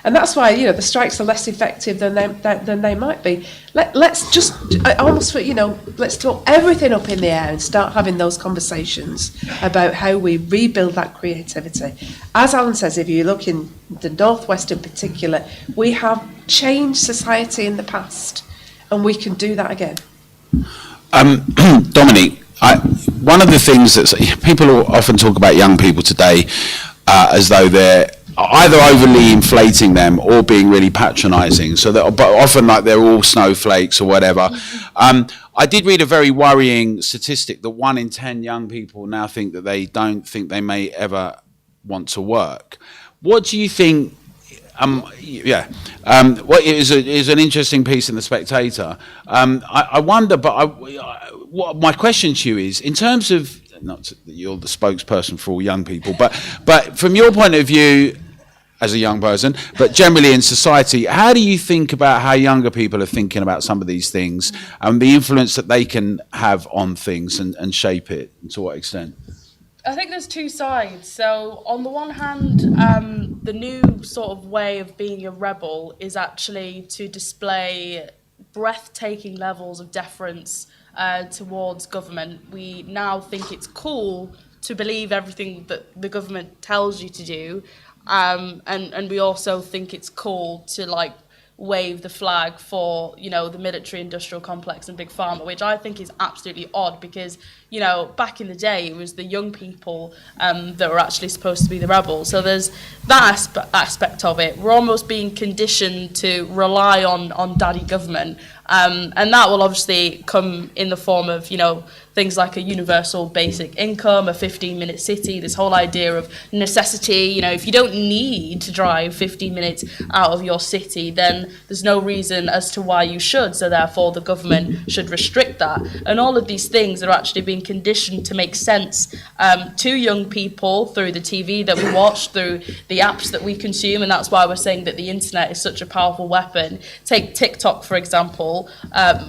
And that's why, you know, the strikes are less effective than they might be. Let's just almost, you know, let's talk everything up in the air and start having those conversations about how we rebuild that creativity. As Alan says, if you look in the Northwest in particular, we have changed society in the past, and we can do that again.
Dominique, one of the things that people often talk about young people today as though they're either overly inflating them or being really patronising, so that, but often like they're all snowflakes or whatever. I did read a very worrying statistic that 1 in 10 young people now think that they don't think they may ever want to work. What do you think? What is an interesting piece in the Spectator. I wonder, but what my question to you is, in terms of, not that you're the spokesperson for all young people, but from your point of view as a young person, but generally in society, how do you think about how younger people are thinking about some of these things and the influence that they can have on things and shape it, and to what extent?
I think there's two sides. So on the one hand, the new sort of way of being a rebel is actually to display breathtaking levels of deference towards government. We now think it's cool to believe everything that the government tells you to do, and we also think it's cool to like wave the flag for, you know, the military industrial complex and big pharma, which I think is absolutely odd, because, you know, back in the day it was the young people that were actually supposed to be the rebels. So there's that aspect of it. We're almost being conditioned to rely on daddy government, and that will obviously come in the form of, you know, things like a universal basic income, a 15-minute city, this whole idea of necessity. You know, if you don't need to drive 15 minutes out of your city, then there's no reason as to why you should, so therefore the government should restrict that. And all of these things are actually being conditioned to make sense to young people through the TV that we watch, through the apps that we consume, and that's why we're saying that the internet is such a powerful weapon. Take TikTok, for example.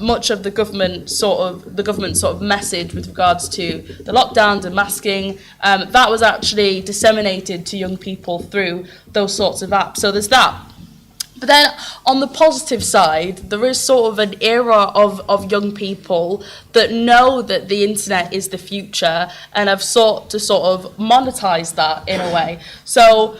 Much of the government sort of message with regards to the lockdowns and masking, that was actually disseminated to young people through those sorts of apps. So there's that. But then on the positive side, there is sort of an era of young people that know that the internet is the future and have sought to sort of monetize that in a way. So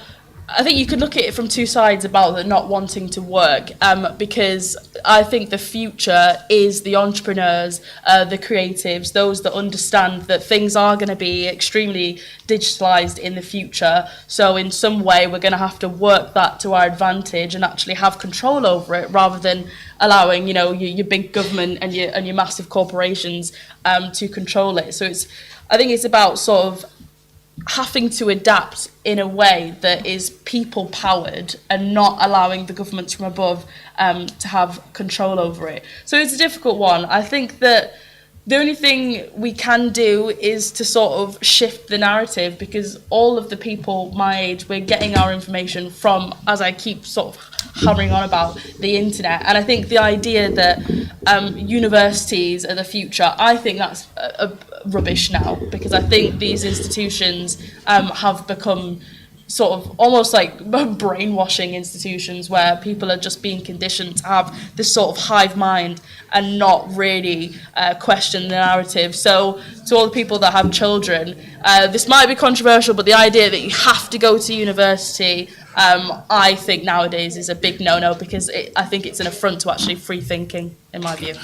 I think you could look at it from two sides about the not wanting to work, because I think the future is the entrepreneurs, the creatives, those that understand that things are going to be extremely digitalised in the future. So in some way we're going to have to work that to our advantage and actually have control over it, rather than allowing, you know, your big government and your massive corporations to control it. So I think it's about sort of having to adapt in a way that is people-powered and not allowing the governments from above to have control over it. So it's a difficult one. I think that the only thing we can do is to sort of shift the narrative, because all of the people my age, we're getting our information from, as I keep sort of hammering on about, the internet. And I think the idea that universities are the future, I think that's rubbish now, because I think these institutions have become sort of almost like brainwashing institutions, where people are just being conditioned to have this sort of hive mind and not really question the narrative. So to all the people that have children, this might be controversial, but the idea that you have to go to university, I think nowadays is a big no-no, because I think it's an affront to actually free thinking, in my view.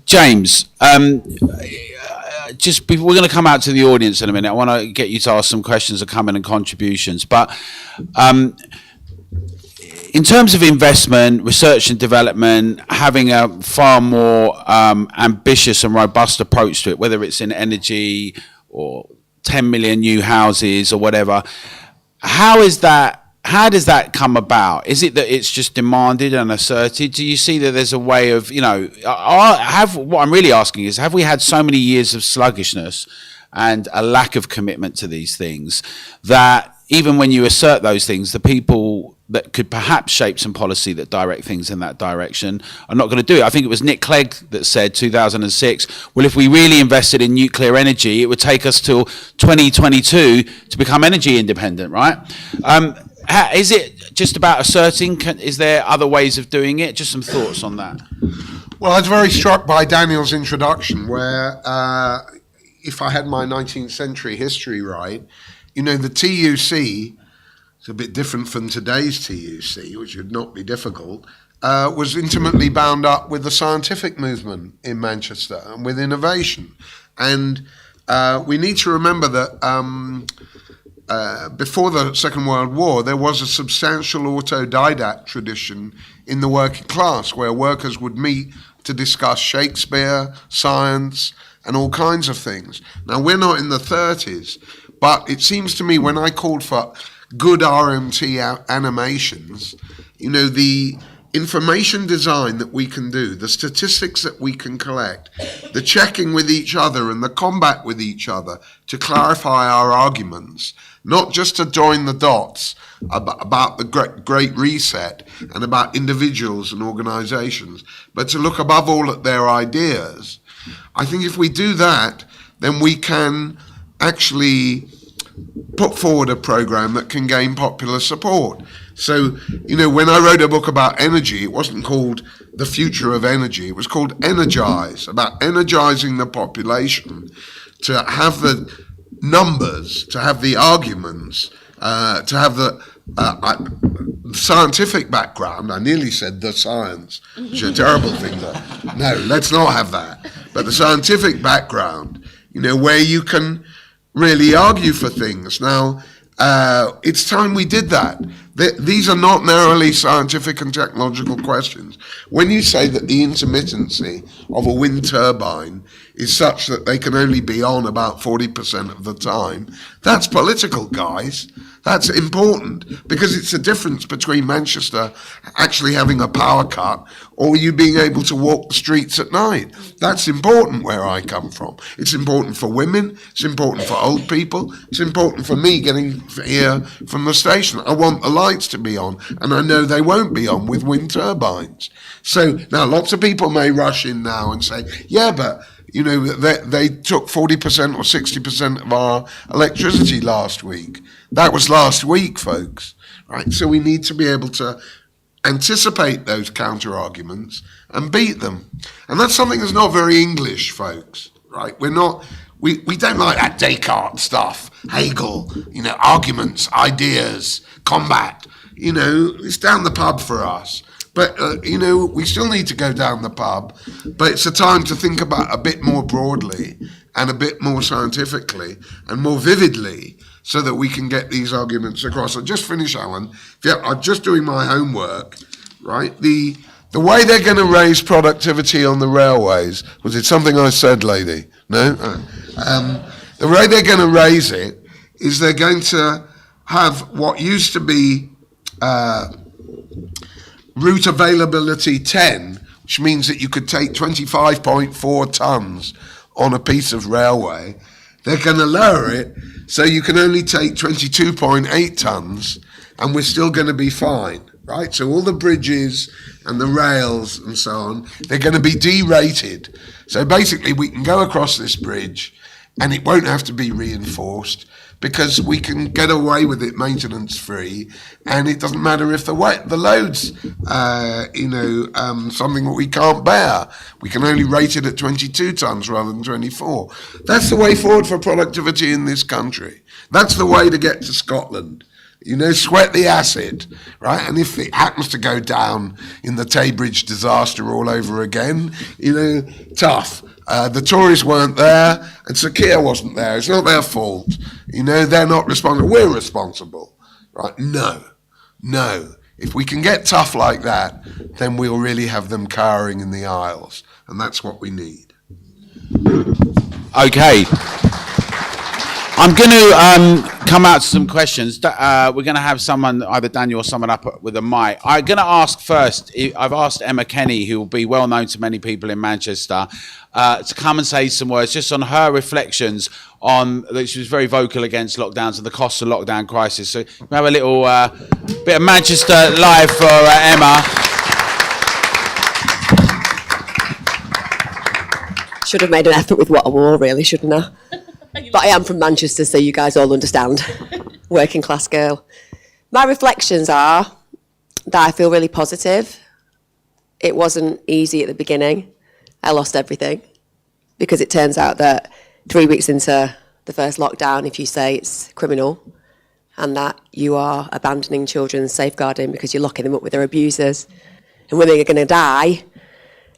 James, we're going to come out to the audience in a minute. I want to get you to ask some questions or come in and contributions. But in terms of investment, research and development, having a far more ambitious and robust approach to it, whether it's in energy or 10 million new houses or whatever, how does that come about? Is it that it's just demanded and asserted? Do you see that there's a way of, you know, what I'm really asking is, have we had so many years of sluggishness and a lack of commitment to these things that even when you assert those things, the people that could perhaps shape some policy that direct things in that direction are not going to do it? I think it was Nick Clegg that said, 2006, well, if we really invested in nuclear energy, it would take us till 2022 to become energy independent, right? Is it just about asserting? Is there other ways of doing it? Just some thoughts on that.
Well, I was very struck by Daniel's introduction, where if I had my 19th century history right, you know, the TUC, it's a bit different from today's TUC, which would not be difficult, was intimately bound up with the scientific movement in Manchester and with innovation. And we need to remember that before the Second World War, there was a substantial autodidact tradition in the working class, where workers would meet to discuss Shakespeare, science, and all kinds of things. Now, we're not in the 30s, but it seems to me when I called for good RMT animations, you know, the information design that we can do, the statistics that we can collect, the checking with each other and the combat with each other to clarify our arguments, not just to join the dots about the Great Reset and about individuals and organizations, but to look above all at their ideas. I think if we do that, then we can actually put forward a program that can gain popular support. So, you know, when I wrote a book about energy, it wasn't called The Future of Energy. It was called Energize, about energizing the population to have the numbers, to have the arguments, to have the scientific background. I nearly said the science, which is a terrible thing. No, let's not have that. But the scientific background, you know, where you can really argue for things. Now, it's time we did that. These are not narrowly scientific and technological questions. When you say that the intermittency of a wind turbine is such that they can only be on about 40% of the time, that's political, guys. That's important, because it's the difference between Manchester actually having a power cut or you being able to walk the streets at night. That's important where I come from. It's important for women, it's important for old people, it's important for me getting here from the station. I want the lights to be on, and I know they won't be on with wind turbines. So now lots of people may rush in now and say, yeah, but you know, they took 40% or 60% of our electricity last week. That was last week, folks, right? So we need to be able to anticipate those counter-arguments and beat them. And that's something that's not very English, folks, right? We don't like that Descartes stuff, Hegel, arguments, ideas, combat. It's down the pub for us. But, we still need to go down the pub, but it's a time to think about a bit more broadly and a bit more scientifically and more vividly so that we can get these arguments across. I'll just finish, Alan. I'm just doing my homework, right? The way they're going to raise productivity on the railways, was it something I said, lady? No? The way they're going to raise it is they're going to have what used to be route availability 10, which means that you could take 25.4 tonnes on a piece of railway. They're going to lower it so you can only take 22.8 tonnes and we're still going to be fine, right? So all the bridges and the rails and so on, they're going to be derated. So basically we can go across this bridge and it won't have to be reinforced because we can get away with it maintenance free, and it doesn't matter if the load's something that we can't bear. We can only rate it at 22 tonnes rather than 24. That's the way forward for productivity in this country. That's the way to get to Scotland. Sweat the asset, right? And if it happens to go down in the Tay Bridge disaster all over again, tough. The Tories weren't there, and Sir Keir wasn't there. It's not their fault. They're not responsible. We're responsible, right? No. If we can get tough like that, then we'll really have them cowering in the aisles, and that's what we need.
Okay. I'm going to come out to some questions. We're going to have someone, either Daniel or someone up with a mic. I'm going to ask first, I've asked Emma Kenny, who will be well known to many people in Manchester, to come and say some words just on her reflections on, she was very vocal against lockdowns and the cost of lockdown crisis. So we have a little bit of Manchester live for Emma.
Should have made an effort with what I wore, really, shouldn't I? But I am from Manchester, so you guys all understand. Working class girl. My reflections are that I feel really positive. It wasn't easy at the beginning. I lost everything because it turns out that 3 weeks into the first lockdown, if you say it's criminal and that you are abandoning children's safeguarding because you're locking them up with their abusers and women are going to die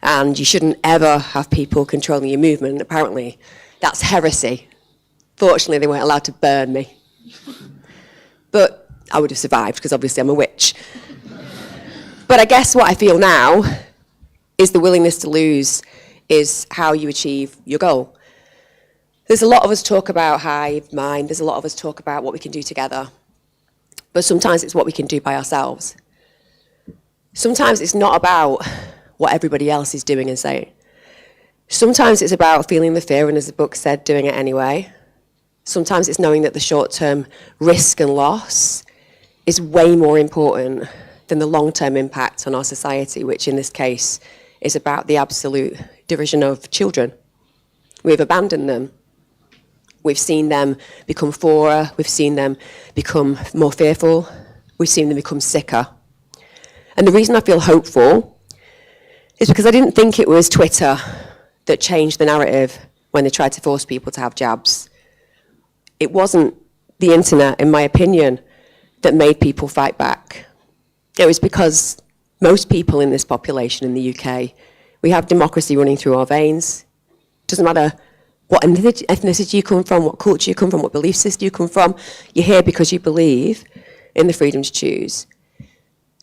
and you shouldn't ever have people controlling your movement, apparently that's heresy. Fortunately, they weren't allowed to burn me. But I would have survived because obviously I'm a witch. But I guess what I feel now is the willingness to lose is how you achieve your goal. There's a lot of us talk about hive mind. There's a lot of us talk about what we can do together. But sometimes it's what we can do by ourselves. Sometimes it's not about what everybody else is doing and saying. Sometimes it's about feeling the fear and, as the book said, doing it anyway. Sometimes it's knowing that the short-term risk and loss is way more important than the long-term impact on our society, which in this case is about the absolute derision of children. We've abandoned them. We've seen them become poorer. We've seen them become more fearful. We've seen them become sicker. And the reason I feel hopeful is because I didn't think it was Twitter that changed the narrative when they tried to force people to have jabs. It wasn't the internet, in my opinion, that made people fight back. It was because most people in this population in the UK, we have democracy running through our veins. Doesn't matter what ethnicity you come from, what culture you come from, what belief system you come from, you're here because you believe in the freedom to choose.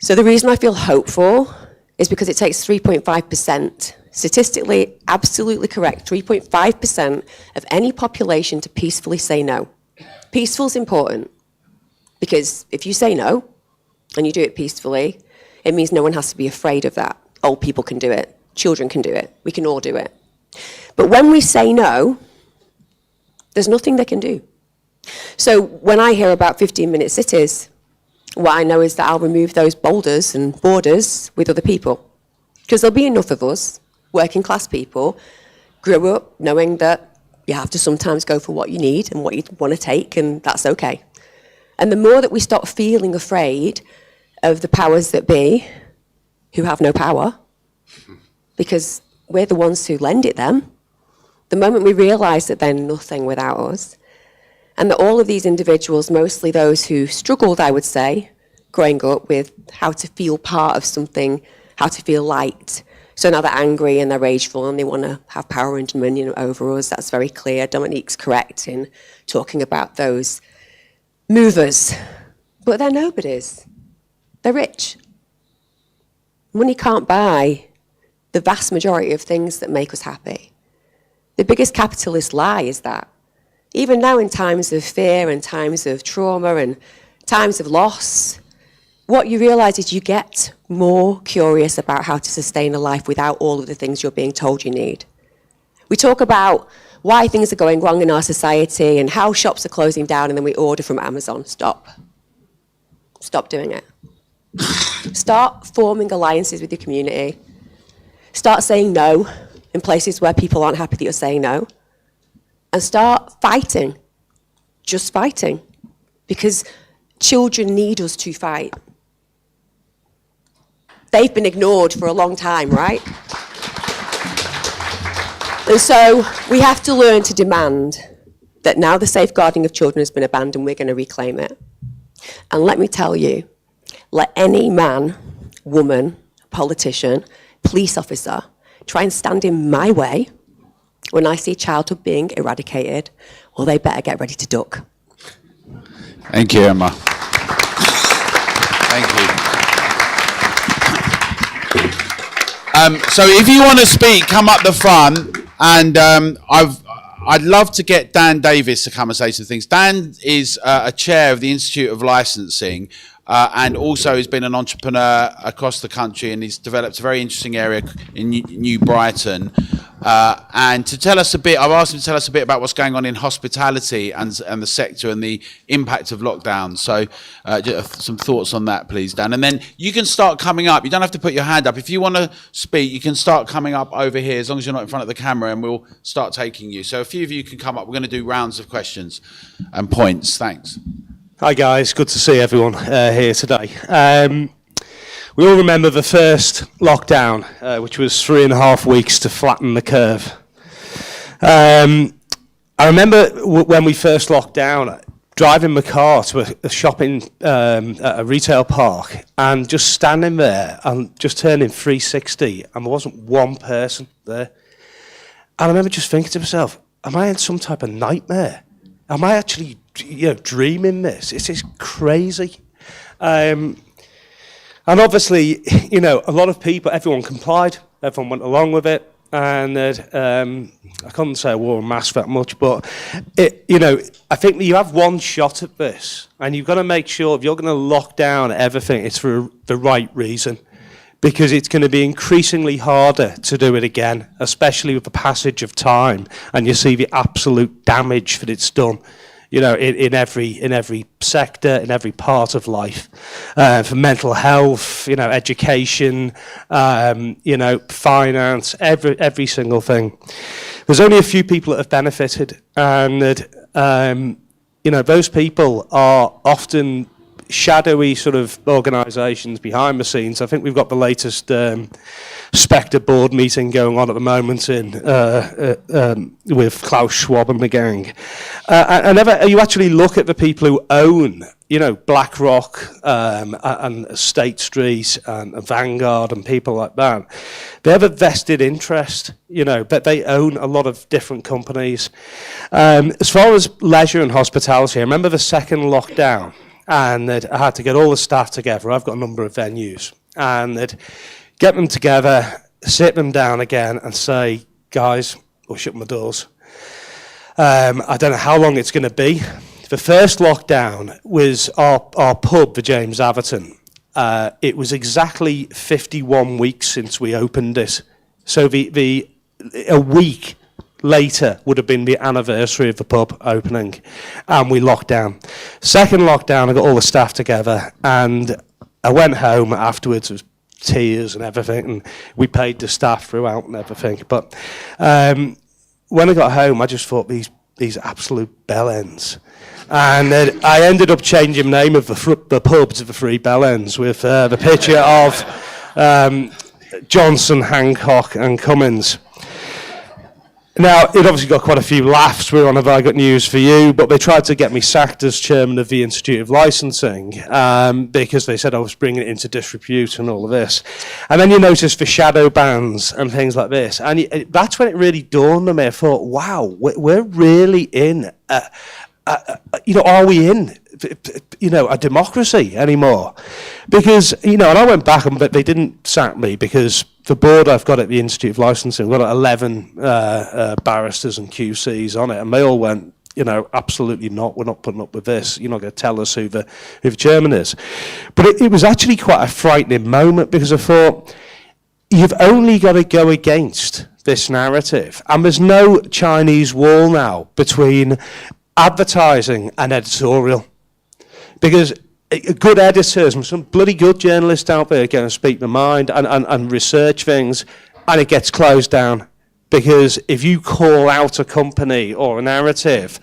So the reason I feel hopeful is because it takes 3.5%, statistically absolutely correct, 3.5% of any population to peacefully say no. Peaceful is important because if you say no and you do it peacefully, it means no one has to be afraid of that. Old people can do it, children can do it, we can all do it. But when we say no, there's nothing they can do. So when I hear about 15-minute cities, what I know is that I'll remove those boulders and borders with other people. Because there'll be enough of us, working class people, grew up knowing that you have to sometimes go for what you need and what you want to take, and that's okay. And the more that we stop feeling afraid of the powers that be, who have no power, because we're the ones who lend it them, The moment we realise that they're nothing without us, and that all of these individuals, mostly those who struggled, I would say, growing up with how to feel part of something, how to feel liked. So now they're angry and they're rageful and they want to have power and dominion over us. That's very clear. Dominique's correct in talking about those movers. But they're nobodies. They're rich. Money can't buy the vast majority of things that make us happy. The biggest capitalist lie is that. Even now in times of fear and times of trauma and times of loss, what you realise is you get more curious about how to sustain a life without all of the things you're being told you need. We talk about why things are going wrong in our society and how shops are closing down, and then we order from Amazon. Stop. Stop doing it. Start forming alliances with your community. Start saying no in places where people aren't happy that you're saying no. And start fighting. Just fighting. Because children need us to fight. They've been ignored for a long time, right? And so we have to learn to demand that now the safeguarding of children has been abandoned, we're going to reclaim it. And let me tell you, let any man, woman, politician, police officer try and stand in my way when I see childhood being eradicated, well, they better get ready to duck.
Thank you, Emma. Thank you. So if you want to speak, come up the front, and I'd love to get Dan Davis to come and say some things. Dan is a chair of the Institute of Licensing, and also has been an entrepreneur across the country, and he's developed a very interesting area in New Brighton. And to tell us a bit, I've asked him to tell us a bit about what's going on in hospitality and the sector and the impact of lockdown. So just some thoughts on that, please, Dan. And then you can start coming up. You don't have to put your hand up. If you want to speak, you can start coming up over here, as long as you're not in front of the camera, and we'll start taking you. So a few of you can come up. We're going to do rounds of questions and points. Thanks.
Hi guys, good to see everyone here today. We all remember the first lockdown, which was 3.5 weeks to flatten the curve. I remember when we first locked down, driving my car to a shopping, a retail park, and just standing there and just turning 360, and there wasn't one person there. And I remember just thinking to myself, am I in some type of nightmare? Am I actually, dreaming this? This is crazy. And obviously, a lot of people, everyone complied, everyone went along with it, and I couldn't say I wore a mask that much, but, I think that you have one shot at this, and you've got to make sure if you're going to lock down everything, it's for the right reason, because it's going to be increasingly harder to do it again, especially with the passage of time, and you see the absolute damage that it's done. In every sector, in every part of life, for mental health, education, finance, every single thing. There's only a few people that have benefited, and that, those people are often shadowy sort of organisations behind the scenes. I think we've got the latest Spectre board meeting going on at the moment with Klaus Schwab and the gang. And you actually look at the people who own, BlackRock and State Street and Vanguard and people like that. They have a vested interest, but they own a lot of different companies. As far as leisure and hospitality, I remember the second lockdown, and I had to get all the staff together. I've got a number of venues, and get them together, sit them down again and say, guys, we'll shut my doors. I don't know how long it's going to be. The first lockdown was our pub, the James Atherton. It was exactly 51 weeks since we opened it. So a week later would have been the anniversary of the pub opening, and we locked down. Second lockdown, I got all the staff together, and I went home afterwards. It was tears and everything, and we paid the staff throughout and everything. But when I got home, I just thought these absolute bellends, and I ended up changing the name of the pub to the Three Bellends with the picture of Johnson, Hancock, and Cummins. Now, it obviously got quite a few laughs. We're on Have I Got News For You, but they tried to get me sacked as chairman of the Institute of Licensing because they said I was bringing it into disrepute and all of this. And then you notice the shadow bans and things like this. And that's when it really dawned on me. I thought, wow, we're really in, are we in, a democracy anymore? Because, and I went back and they didn't sack me because the board I've got at the Institute of Licensing, we've got 11 barristers and QCs on it, and they all went, absolutely not, we're not putting up with this, you're not going to tell us who the chairman is. But it was actually quite a frightening moment because I thought, you've only got to go against this narrative, and there's no Chinese wall now between advertising and editorial. Because good editors and some bloody good journalists out there are going to speak their mind and research things, and it gets closed down. Because if you call out a company or a narrative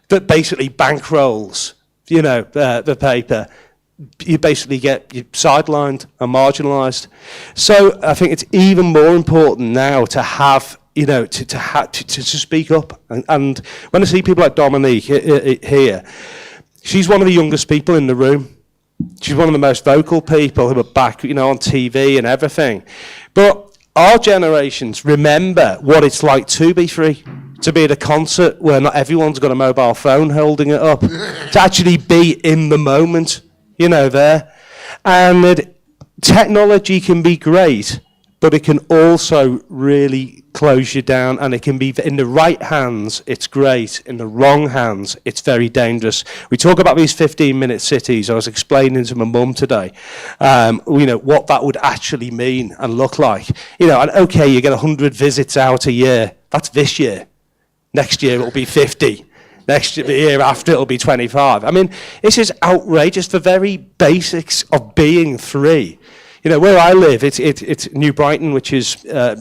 that basically bankrolls, the paper, you basically get sidelined and marginalised. So I think it's even more important now to have, to speak up. And when I see people like Dominique here, she's one of the youngest people in the room. She's one of the most vocal people who are back, on TV and everything. But our generations remember what it's like to be free, to be at a concert where not everyone's got a mobile phone holding it up, to actually be in the moment, there. And that technology can be great, but it can also really close you down, and it can be in the right hands, it's great. In the wrong hands, it's very dangerous. We talk about these 15-minute cities. I was explaining to my mum today, what that would actually mean and look like. And okay, you get 100 visits out a year. That's this year. Next year it'll be 50. Next year, the year after, it'll be 25. I mean, this is outrageous. The very basics of being free. Where I live, it's New Brighton, which is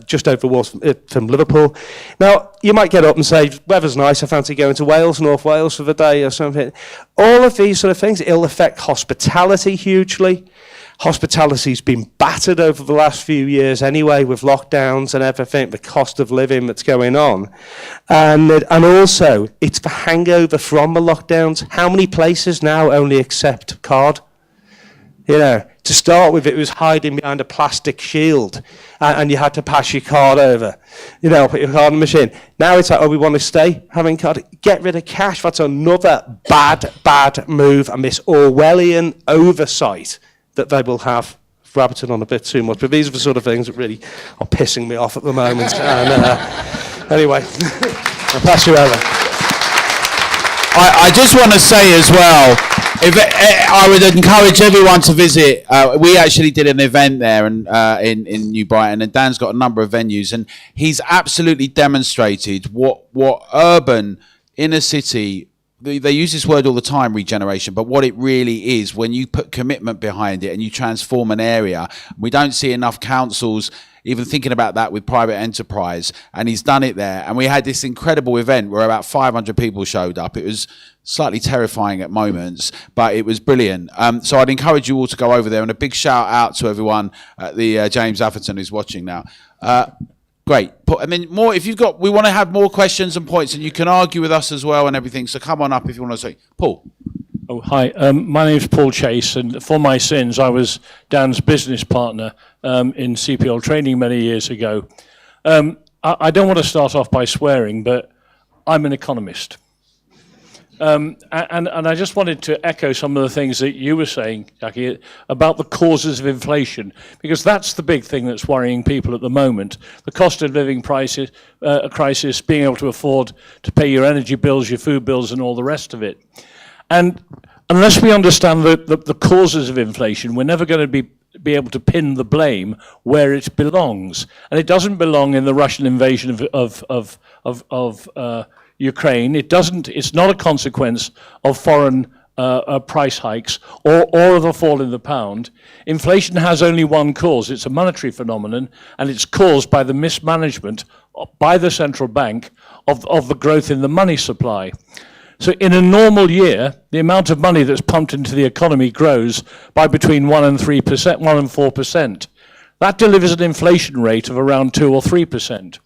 just over the walls from Liverpool. Now, you might get up and say, weather's nice, I fancy going to Wales, North Wales for the day or something. All of these sort of things, it'll affect hospitality hugely. Hospitality's been battered over the last few years anyway with lockdowns and everything, the cost of living that's going on. And also, it's the hangover from the lockdowns. How many places now only accept card? To start with, it was hiding behind a plastic shield, and you had to pass your card over, put your card in the machine. Now it's like, we want to stay having card. Get rid of cash. That's another bad move, and this Orwellian oversight that they will have. Rabbiting on a bit too much, but these are the sort of things that really are pissing me off at the moment. And anyway, I'll pass you over.
I just want to say as well, I would encourage everyone to visit. We actually did an event there in New Brighton, and Dan's got a number of venues, and he's absolutely demonstrated what urban inner city. They use this word all the time, regeneration, but what it really is when you put commitment behind it and you transform an area. We don't see enough councils even thinking about that with private enterprise, and he's done it there. And we had this incredible event where about 500 people showed up. It was slightly terrifying at moments, but it was brilliant. So I'd encourage you all to go over there, and a big shout out to everyone at the James Atherton who's watching now. Great. And then more, if you've got, we want to have more questions and points, and you can argue with us as well and everything. So come on up if you want to say. Paul.
Oh, hi. My name's Paul Chase, and for my sins, I was Dan's business partner in CPL training many years ago. I don't want to start off by swearing, but I'm an economist. And I just wanted to echo some of the things that you were saying, Jackie, about the causes of inflation, because that's the big thing that's worrying people at the moment. The cost of living crisis, being able to afford to pay your energy bills, your food bills, and all the rest of it. And unless we understand the causes of inflation, we're never going to be able to pin the blame where it belongs. And it doesn't belong in the Russian invasion of Ukraine. It's not a consequence of foreign price hikes or of a fall in the pound. Inflation has only one cause. It's a monetary phenomenon, and it's caused by the mismanagement by the central bank of the growth in the money supply. So in a normal year, the amount of money that's pumped into the economy grows by between 1 and 3%, 1 and 4%. That delivers an inflation rate of around 2 or 3%.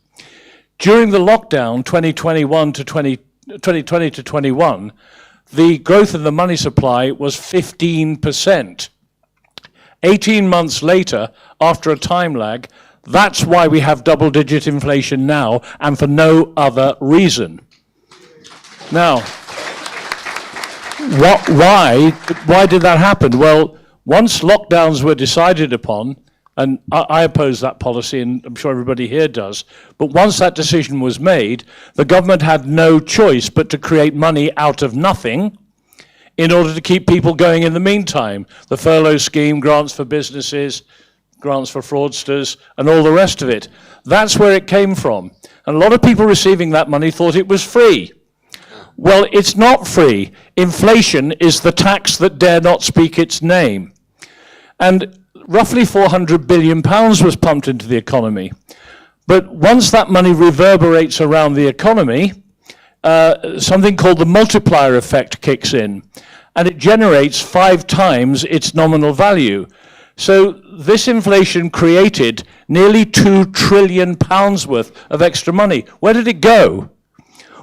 During the lockdown, 2020 to 21, the growth in the money supply was 15%. 18 months later, after a time lag, that's why we have double-digit inflation now, and for no other reason. Now, why did that happen? Well, once lockdowns were decided upon, and I oppose that policy, and I'm sure everybody here does, but once that decision was made, the government had no choice but to create money out of nothing in order to keep people going in the meantime. The furlough scheme, grants for businesses, grants for fraudsters, and all the rest of it. That's where it came from. And a lot of people receiving that money thought it was free. Well, it's not free. Inflation is the tax that dare not speak its name. And roughly £400 billion was pumped into the economy. But once that money reverberates around the economy, something called the multiplier effect kicks in, and it generates 5 times its nominal value. So this inflation created nearly £2 trillion worth of extra money. Where did it go?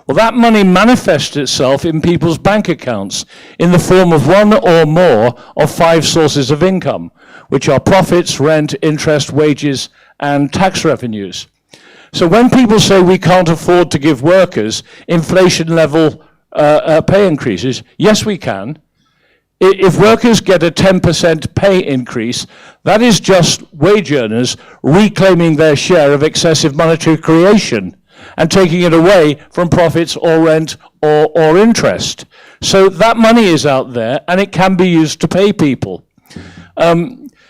Well, that money manifests itself in people's bank accounts in the form of one or more of 5 sources of income, which are profits, rent, interest, wages, and tax revenues. So when people say we can't afford to give workers inflation-level pay increases, yes, we can. If workers get a 10% pay increase, that is just wage earners reclaiming their share of excessive monetary creation and taking it away from profits or rent or interest. So that money is out there, and it can be used to pay people.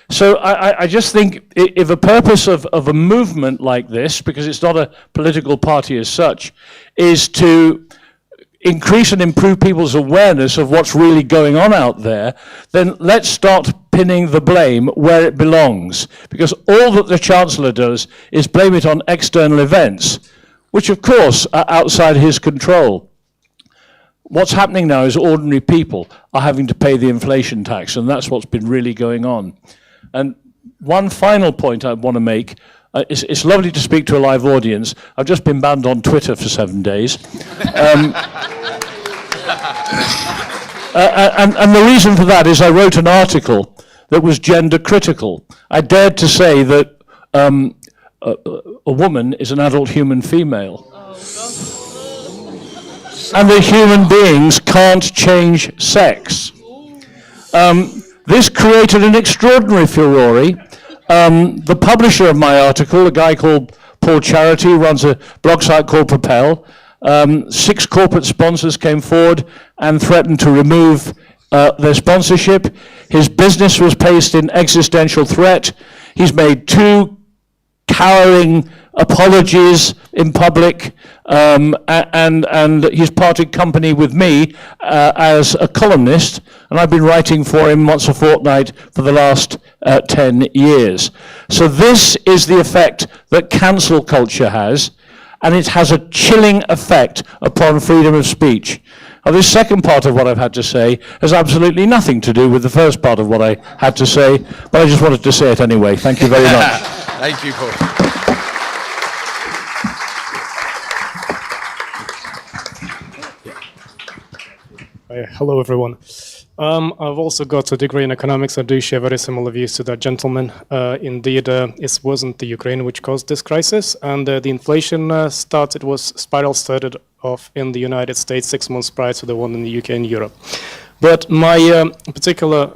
So I just think if a purpose of a movement like this, because it's not a political party as such, is to increase and improve people's awareness of what's really going on out there, then let's start pinning the blame where it belongs. Because all that the Chancellor does is blame it on external events, which of course are outside his control. What's happening now is ordinary people are having to pay the inflation tax, and that's what's been really going on. And one final point I want to make, it's lovely to speak to a live audience. I've just been banned on Twitter for 7 days. And the reason for that is I wrote an article that was gender critical. I dared to say that a woman is an adult human female. And that human beings can't change sex. This created an extraordinary furore. The publisher of my article, a guy called Paul Charity, runs a blog site called Propel. 6 corporate sponsors came forward and threatened to remove their sponsorship. His business was placed in existential threat. He's made 2 cowering apologies in public, and he's parted company with me as a columnist, and I've been writing for him once a fortnight for the last 10 years. So this is the effect that cancel culture has, and it has a chilling effect upon freedom of speech. Now, this second part of what I've had to say has absolutely nothing to do with the first part of what I had to say, but I just wanted to say it anyway. Thank you very much.
Thank you, Paul.
Hello, everyone. I've also got a degree in economics. I do share very similar views to that gentleman. Indeed, it wasn't the Ukraine which caused this crisis, and the inflation spiral started off in the United States 6 months prior to the one in the UK and Europe. But my particular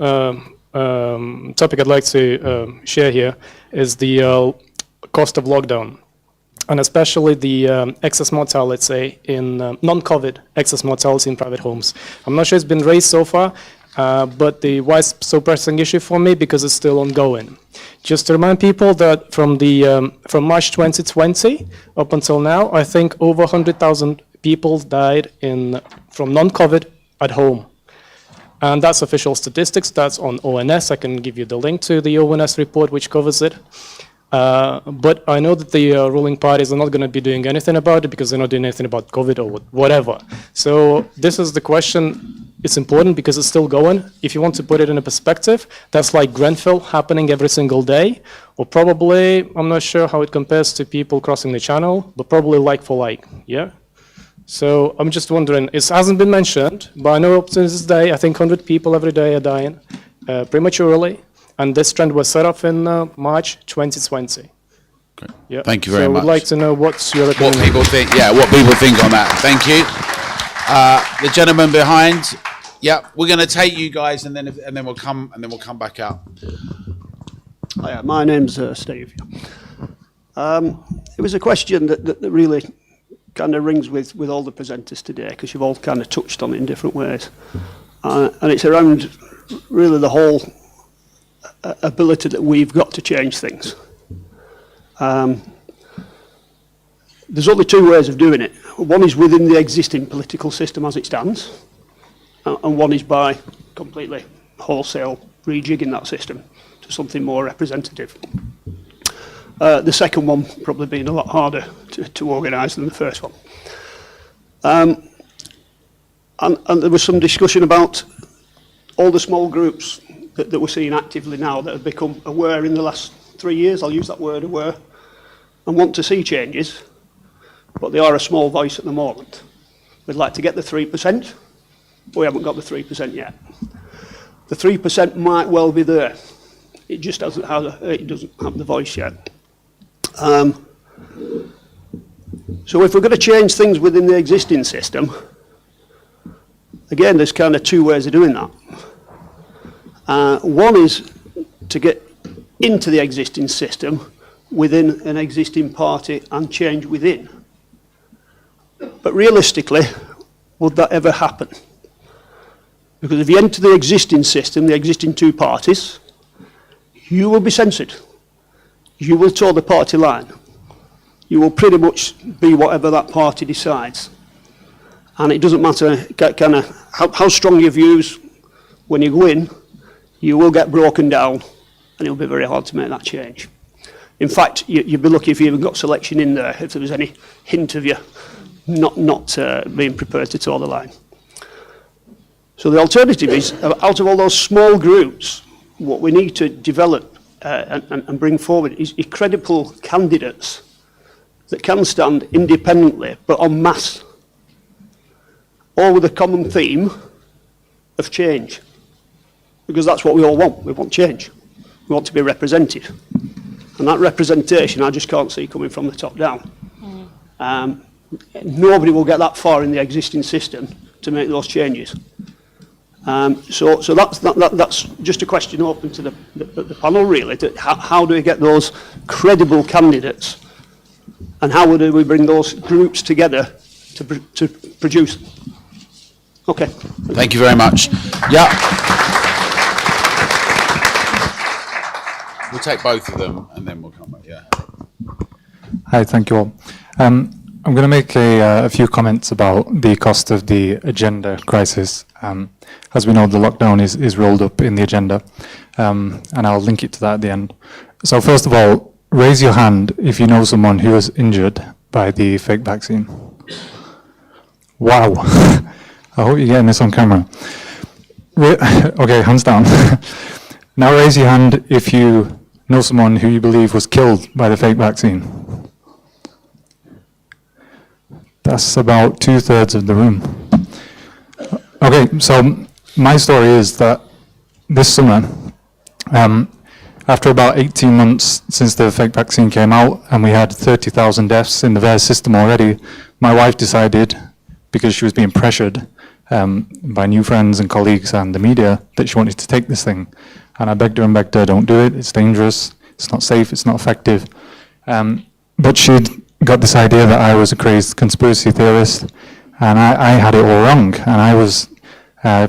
topic I'd like to share here is the cost of lockdown, and especially the excess mortality, let's say, in non-COVID excess mortality in private homes. I'm not sure it's been raised so far, but why it's so pressing issue for me, because it's still ongoing. Just to remind people that from March 2020 up until now, I think over 100,000 people died from non-COVID at home. And that's official statistics. That's on ONS. I can give you the link to the ONS report which covers it. But I know that the ruling parties are not going to be doing anything about it because they're not doing anything about COVID or whatever. So this is the question. it's important because it's still going. If you want to put it in a perspective, that's like Grenfell happening every single day, or probably, I'm not sure how it compares to people crossing the channel, but probably like for like, yeah? So I'm just wondering, it hasn't been mentioned, but I know up to this day, I think 100 people every day are dying prematurely, and this trend was set off in March 2020.
Great.
Yeah.
Thank you very
much. So
much.
I would like to know what's your opinion.
What people think, yeah, what people think on that. Thank you. The gentleman behind, yeah, we're going to take you guys, and then we'll come back out.
Hiya, my name's Steve. It was a question that really kind of rings with all the presenters today, because you've all kind of touched on it in different ways, and it's around really the whole ability that we've got to change things. There's only two ways of doing it. One is within the existing political system as it stands, and one is by completely wholesale rejigging that system to something more representative. The second one probably being a lot harder to organise than the first one. And there was some discussion about all the small groups that we're seeing actively now that have become aware in the last 3 years, I'll use that word, aware, and want to see changes, but they are a small voice at the moment. We'd like to get the 3%, but we haven't got the 3% yet. The 3% might well be there. It just doesn't have the voice yet. So if we're going to change things within the existing system, again, there's kind of two ways of doing that. One is to get into the existing system within an existing party and change within. But realistically, would that ever happen? Because if you enter the existing system, the existing two parties, you will be censored. You will toe the party line. You will pretty much be whatever that party decides. And it doesn't matter kind of how strong your views, when you go in, you will get broken down, and it'll be very hard to make that change. In fact, you'd be lucky if you even got selection in there, if there was any hint of you not being prepared to toe the line. So the alternative is, out of all those small groups, what we need to develop and bring forward is credible candidates that can stand independently, but en masse, all with a common theme of change. Because that's what we all want. We want change. We want to be represented. And that representation, I just can't see coming from the top down. Nobody will get that far in the existing system to make those changes. So that's just a question open to the panel, really. How do we get those credible candidates, and how do we bring those groups together to produce? Okay.
Thank you very much. Yeah. We'll take both of them, and then we'll come back. Yeah.
Hi, thank you all. I'm going to make a few comments about the cost of the agenda crisis. As we know, the lockdown is rolled up in the agenda, and I'll link it to that at the end. So first of all, raise your hand if you know someone who was injured by the fake vaccine. Wow. I hope you're getting this on camera. Okay, hands down. Now raise your hand if you know someone who you believe was killed by the fake vaccine. That's about 2/3 of the room. Okay, so my story is that this summer, after about 18 months since the fake vaccine came out, and we had 30,000 deaths in the VAERS system already, my wife decided, because she was being pressured by new friends and colleagues and the media, that she wanted to take this thing. And I begged her, don't do it, it's dangerous, it's not safe, it's not effective. But she'd got this idea that I was a crazed conspiracy theorist, and I had it all wrong, and I was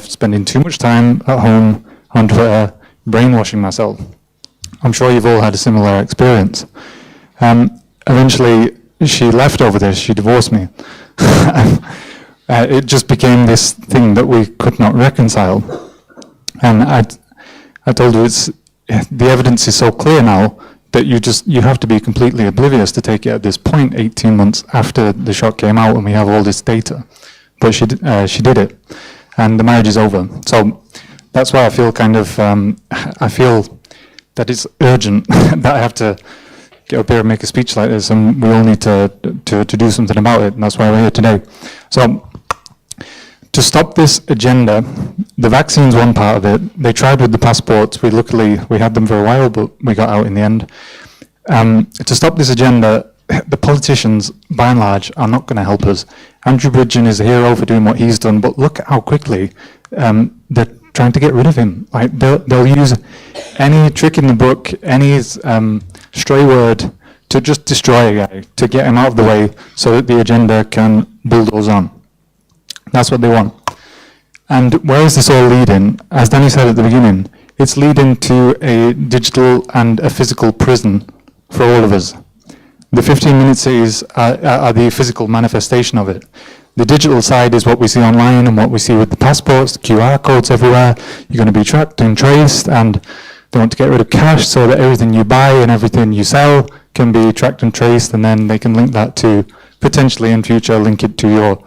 spending too much time at home on Twitter, brainwashing myself. I'm sure you've all had a similar experience. Eventually, she left over this, she divorced me. It just became this thing that we could not reconcile. And I told her, the evidence is so clear now that you have to be completely oblivious to take it at this point, 18 months after the shock came out and we have all this data. But she did it. and the marriage is over. So that's why I feel kind of, I feel that it's urgent that I have to get up here and make a speech like this, and we all need to do something about it, and that's why we're here today. So, to stop this agenda, the vaccine's one part of it. They tried with the passports. We had them for a while, but we got out in the end. To stop this agenda, the politicians, by and large, are not going to help us. Andrew Bridgen is a hero for doing what he's done, but look at how quickly they're trying to get rid of him. Like they'll use any trick in the book, any stray word to just destroy a guy, to get him out of the way so that the agenda can bulldoze on. That's what they want. And where is this all leading? As Danny said at the beginning, it's leading to a digital and a physical prison for all of us. The 15-minute cities are the physical manifestation of it. The digital side is what we see online and what we see with the passports, the QR codes everywhere. You're going to be tracked and traced, and they want to get rid of cash so that everything you buy and everything you sell can be tracked and traced, and then they can link that to, potentially in future, link it to your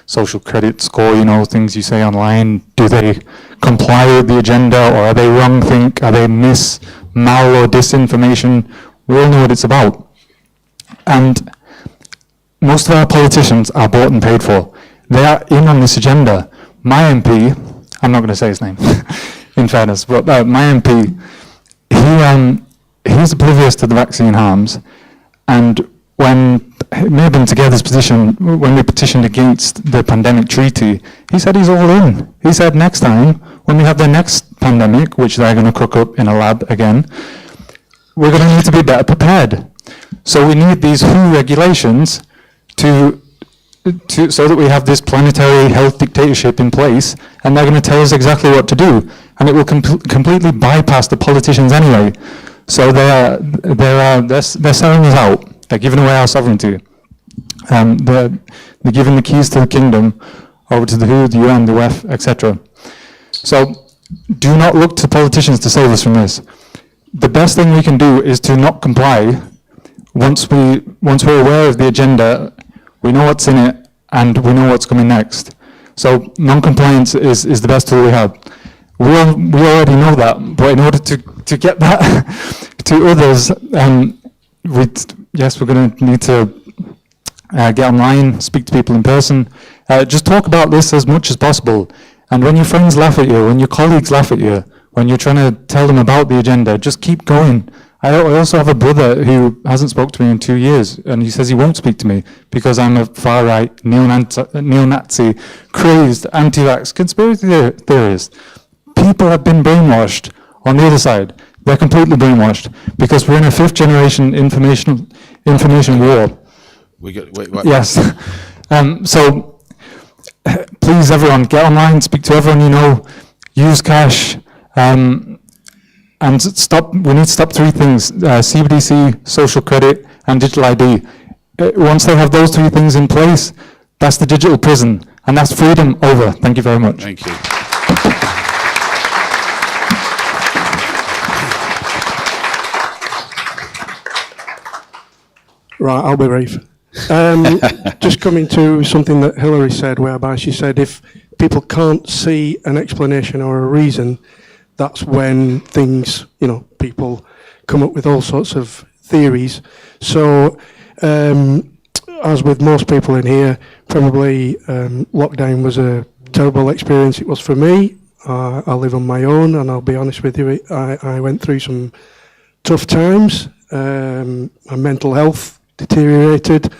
social credit score, things you say online. Do they comply with the agenda, or are they wrong think? Are they mal or disinformation? We all know what it's about. And most of our politicians are bought and paid for. They are in on this agenda. My MP, I'm not going to say his name, in fairness, but my MP, he's oblivious to the vaccine harms, and when it may have been Together's position, when we petitioned against the pandemic treaty, he said he's all in. He said next time, when we have the next pandemic, which they're going to cook up in a lab again, we're going to need to be better prepared. So we need these WHO regulations so that we have this planetary health dictatorship in place, and they're going to tell us exactly what to do, and it will completely bypass the politicians anyway. So they're selling us out. They're giving away our sovereignty. They're giving the keys to the kingdom over to the WHO, the UN, the WEF, etc. So do not look to politicians to save us from this. The best thing we can do is to not comply. Once we're aware of the agenda, we know what's in it, and we know what's coming next. So non-compliance is the best tool we have. We already know that, but in order to get that to others, we're going to need to get online, speak to people in person, just talk about this as much as possible. And when your friends laugh at you, when your colleagues laugh at you, when you're trying to tell them about the agenda, just keep going. I also have a brother who hasn't spoke to me in 2 years, and he says he won't speak to me because I'm a far-right, neo-Nazi, crazed, anti-vax conspiracy theorist. People have been brainwashed on the other side. They're completely brainwashed because we're in a fifth-generation information war. Yes. So please, everyone, get online, speak to everyone you know, use cash, and stop. We need to stop three things: CBDC, social credit, and digital ID. Once they have those three things in place, that's the digital prison, and that's freedom over. Thank you very much.
Thank you.
Right, I'll be brief. Just coming to something that Hilary said, whereby she said if people can't see an explanation or a reason, that's when things, people come up with all sorts of theories. So, as with most people in here, probably lockdown was a terrible experience. It was for me. I live on my own, and I'll be honest with you, I went through some tough times. My mental health deteriorated,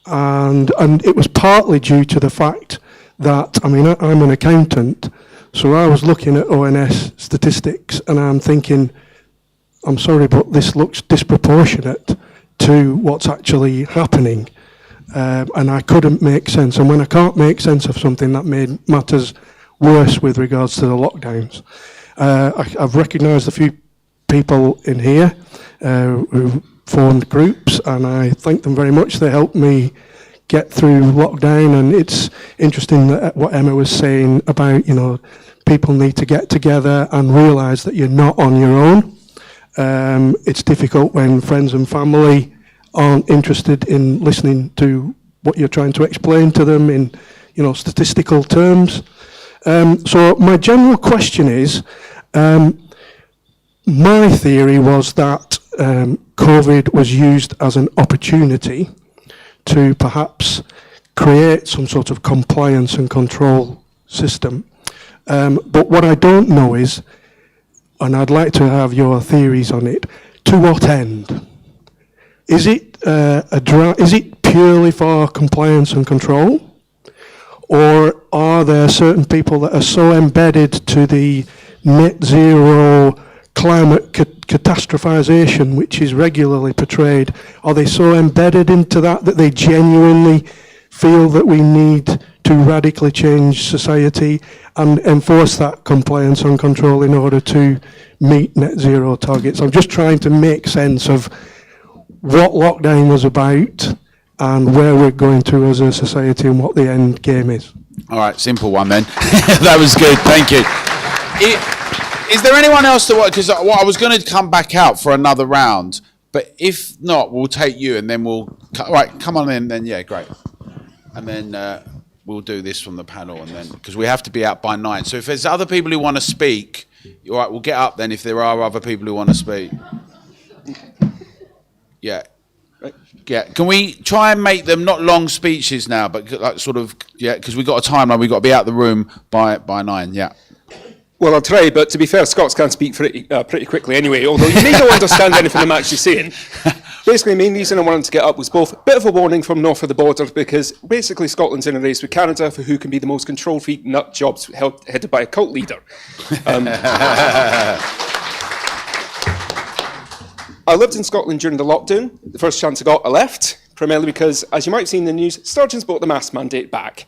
and it was partly due to the fact that, I'm an accountant, so I was looking at ONS statistics and I'm thinking, I'm sorry, but this looks disproportionate to what's actually happening, and I couldn't make sense. And when I can't make sense of something, that made matters worse with regards to the lockdowns. I've recognised a few people in here who formed groups, and I thank them very much. They helped me get through lockdown, and it's interesting that what Emma was saying about, people need to get together and realise that you're not on your own. It's difficult when friends and family aren't interested in listening to what you're trying to explain to them in, statistical terms. So my general question is, my theory was that COVID was used as an opportunity to perhaps create some sort of compliance and control system. But what I don't know is, and I'd like to have your theories on it, to what end? Is it is it purely for compliance and control? Or are there certain people that are so embedded to the net zero climate catastrophization, which is regularly portrayed, are they so embedded into that that they genuinely feel that we need to radically change society and enforce that compliance and control in order to meet net zero targets? I'm just trying to make sense of what lockdown was about and where we're going to as a society and what the end game is.
All right, simple one then. That was good, thank you. Is there anyone else that want, because I was going to come back out for another round, but if not, we'll take you and then we'll, all right, come on in then, yeah, great. And then we'll do this from the panel and then, because we have to be out by 9. So if there's other people who want to speak, all right, we'll get up then if there are other people who want to speak. Yeah. Yeah, can we try and make them not long speeches now, but like sort of, yeah, because we've got a timeline, we've got to be out the room by 9, yeah.
Well, I'll try, but to be fair, Scots can speak pretty quickly anyway, although you may not understand anything I'm actually saying. Basically, the main reason I wanted to get up was both a bit of a warning from north of the border, because basically Scotland's in a race with Canada for who can be the most control-freak nut jobs headed by a cult leader. I lived in Scotland during the lockdown. The first chance I got, I left, primarily because, as you might have seen in the news, Sturgeon's brought the mask mandate back.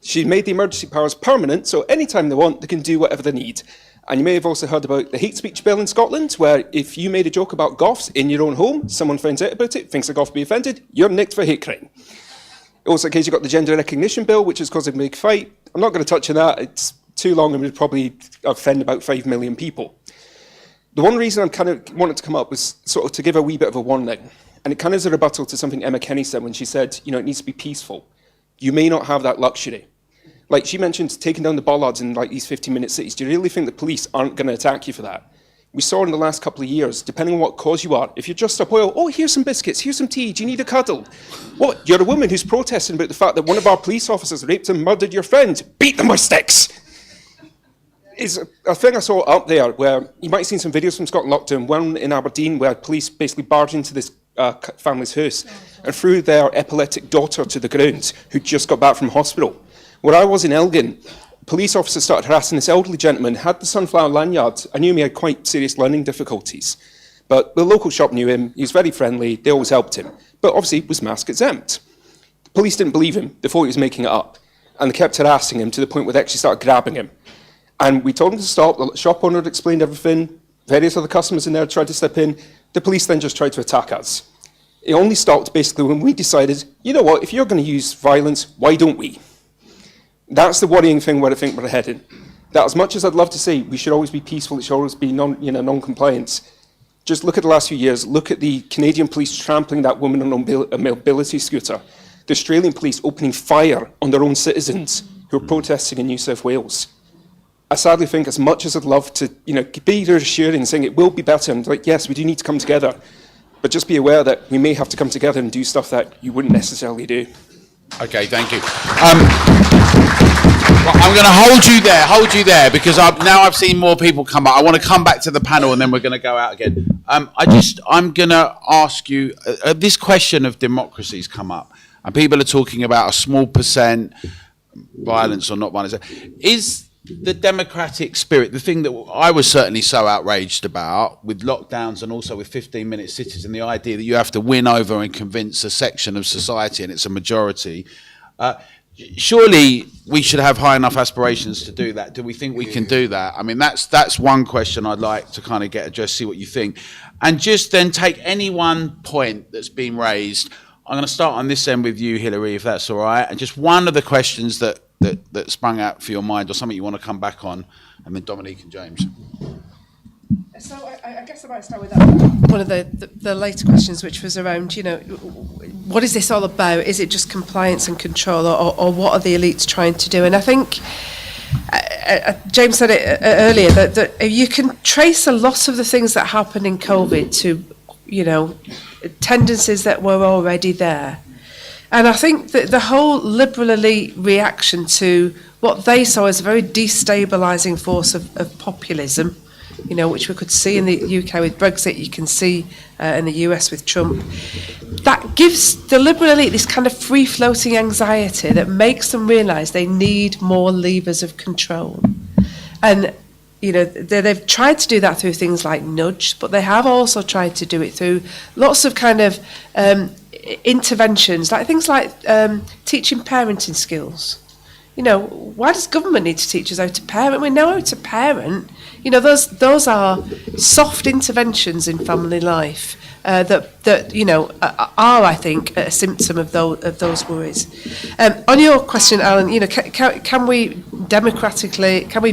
She made the emergency powers permanent, so anytime they want, they can do whatever they need. And you may have also heard about the hate speech bill in Scotland, where if you made a joke about goths in your own home, someone finds out about it, thinks a goth will be offended, you're nicked for hate crime. Also, in case you've got the gender recognition bill, which has caused a big fight. I'm not going to touch on that. It's too long and would probably offend about 5 million people. The one reason I'm kind of wanted to come up was sort of to give a wee bit of a warning. And it kind of is a rebuttal to something Emma Kenny said when she said, you know, it needs to be peaceful. You may not have that luxury. Like she mentioned taking down the bollards in like these 15-minute cities. Do you really think the police aren't going to attack you for that? We saw in the last couple of years, depending on what cause you are, if you're just up oil, oh, here's some biscuits, here's some tea, do you need a cuddle? What, you're a woman who's protesting about the fact that one of our police officers raped and murdered your friend. Beat them with sticks! Is a thing I saw up there where you might have seen some videos from Scotland lockdown, one in Aberdeen where police basically barged into this family's house and threw their epileptic daughter to the ground who just got back from hospital. Where I was in Elgin, police officers started harassing this elderly gentleman, had the sunflower lanyard. I knew he had quite serious learning difficulties. But the local shop knew him, he was very friendly, they always helped him. But obviously he was mask exempt. The police didn't believe him, they thought he was making it up. And they kept harassing him to the point where they actually started grabbing him. And we told him to stop, the shop owner had explained everything, various other customers in there tried to step in, the police then just tried to attack us. It only stopped basically when we decided, you know what, if you're going to use violence, why don't we? That's the worrying thing where I think we're heading. That as much as I'd love to say we should always be peaceful, it should always be non-compliance, just look at the last few years, look at the Canadian police trampling that woman on a mobility scooter, the Australian police opening fire on their own citizens who are protesting in New South Wales. I sadly think as much as I'd love to, be reassuring, saying it will be better, and like, yes, we do need to come together, but just be aware that we may have to come together and do stuff that you wouldn't necessarily do.
Okay, thank you. Well, I'm going to hold you there, because now I've seen more people come up. I want to come back to the panel and then we're going to go out again. I'm going to ask you, this question of democracy's come up, and people are talking about a small percent, violence or not violence. Is the democratic spirit, the thing that I was certainly so outraged about with lockdowns and also with 15-minute cities, and the idea that you have to win over and convince a section of society and it's a majority, surely we should have high enough aspirations to do that. Do we think we can do that? I mean, that's one question I'd like to kind of get addressed, see what you think. And just then take any one point that's been raised. I'm going to start on this end with you, Hilary, if that's all right. And just one of the questions that sprung out for your mind, or something you want to come back on, and then Dominique and James.
So I guess I might start with that. One of the later questions, which was around, what is this all about? Is it just compliance and control, or what are the elites trying to do? And I think James said it earlier, that you can trace a lot of the things that happened in COVID to, tendencies that were already there. And I think that the whole liberal elite reaction to what they saw as a very destabilising force of populism, which we could see in the UK with Brexit, you can see in the US with Trump, that gives the liberal elite this kind of free-floating anxiety that makes them realise they need more levers of control. And, they've tried to do that through things like nudge, but they have also tried to do it through lots of kind of interventions, like things like teaching parenting skills. Why does government need to teach us how to parent? We know how to parent. Those are soft interventions in family life that are, I think, a symptom of those worries. On your question, Alan, can we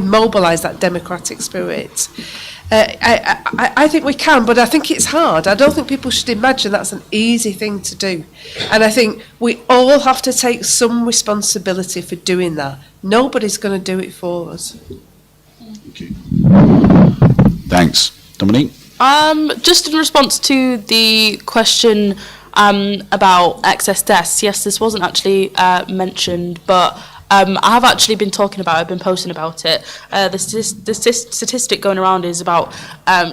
mobilise that democratic spirit? I think we can, but I think it's hard. I don't think people should imagine that's an easy thing to do. And I think we all have to take some responsibility for doing that. Nobody's going to do it for us.
Thank you. Thanks. Dominique?
Just in response to the question about excess deaths, yes, this wasn't actually mentioned, but I have actually been talking about it, I've been posting about it. The statistic going around is about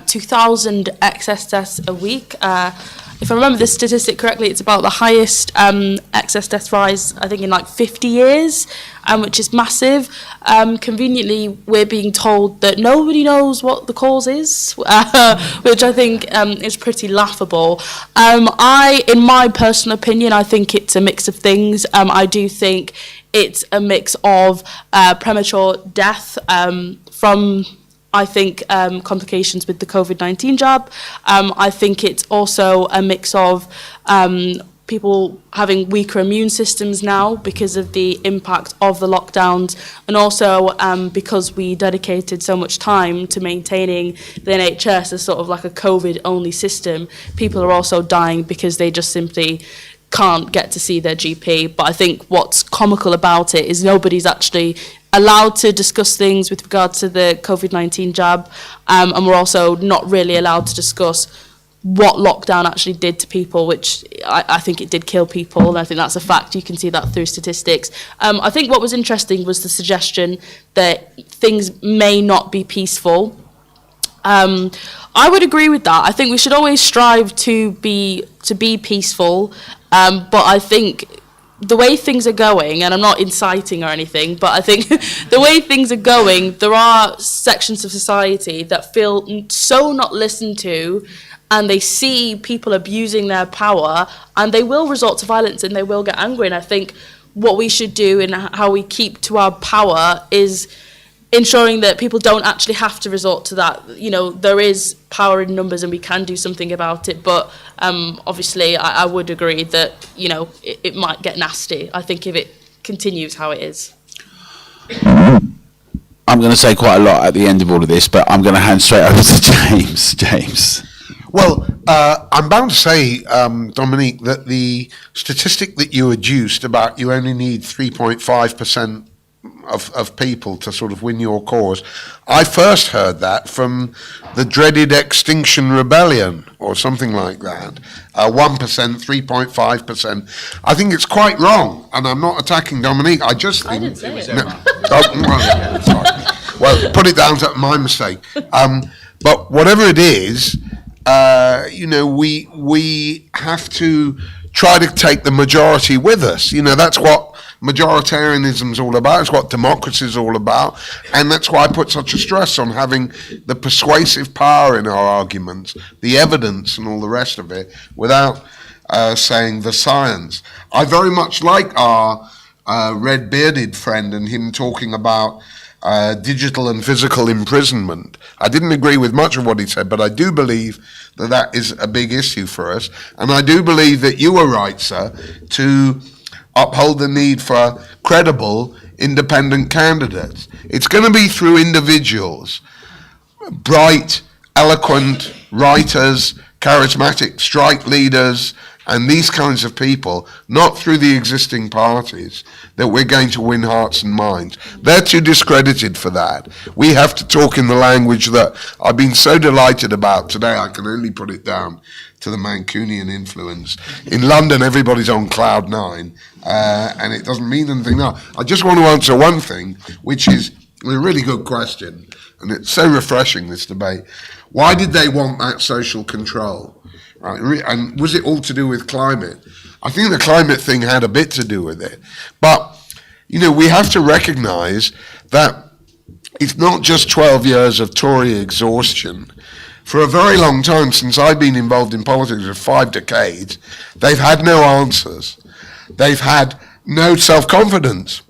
2,000 excess deaths a week. If I remember this statistic correctly, it's about the highest excess death rise, I think, in like 50 years, which is massive. Conveniently, we're being told that nobody knows what the cause is, which I think is pretty laughable. In my personal opinion, I think it's a mix of things. I do think it's a mix of premature death from, I think, complications with the COVID-19 jab. I think it's also a mix of people having weaker immune systems now because of the impact of the lockdowns, and also because we dedicated so much time to maintaining the NHS as sort of like a COVID-only system. People are also dying because they just simply can't get to see their GP. But I think what's comical about it is nobody's actually allowed to discuss things with regard to the COVID-19 jab, and we're also not really allowed to discuss what lockdown actually did to people, which I think it did kill people, and I think that's a fact. You can see that through statistics. I think what was interesting was the suggestion that things may not be peaceful. I would agree with that. I think we should always strive to be peaceful, but I think the way things are going, and I'm not inciting or anything, but I think the way things are going, there are sections of society that feel so not listened to, and they see people abusing their power, and they will resort to violence and they will get angry. And I think what we should do and how we keep to our power is ensuring that people don't actually have to resort to that. There is power in numbers and we can do something about it, but obviously I would agree that, it might get nasty, I think, if it continues how it is.
I'm going to say quite a lot at the end of all of this, but I'm going to hand straight over to James. James.
Well, I'm bound to say, Dominique, that the statistic that you adduced about you only need 3.5% of people to sort of win your cause, I first heard that from the dreaded Extinction Rebellion or something like that. 1%, 3.5%. I think it's quite wrong, and I'm not attacking Dominique. I just think... I didn't say it. Well, put it down to my mistake. But whatever it is, we have to try to take the majority with us. That's what majoritarianism is all about. It's what democracy is all about. And that's why I put such a stress on having the persuasive power in our arguments, the evidence and all the rest of it, without saying the science. I very much like our red-bearded friend and him talking about digital and physical imprisonment. I didn't agree with much of what he said, but I do believe that that is a big issue for us. And I do believe that you were right, sir, to uphold the need for credible, independent candidates. It's going to be through individuals, bright, eloquent writers, charismatic strike leaders, and these kinds of people, not through the existing parties, that we're going to win hearts and minds. They're too discredited for that. We have to talk in the language that I've been so delighted about today. I can only put it down to the Mancunian influence. In London, everybody's on cloud nine, and it doesn't mean anything now. I just want to answer one thing, which is a really good question, and it's so refreshing, this debate. Why did they want that social control? Right? And was it all to do with climate? I think the climate thing had a bit to do with it. But, you know, we have to recognise that it's not just 12 years of Tory exhaustion. For a very long time, since I've been involved in politics for 5 decades, they've had no answers. They've had no self-confidence.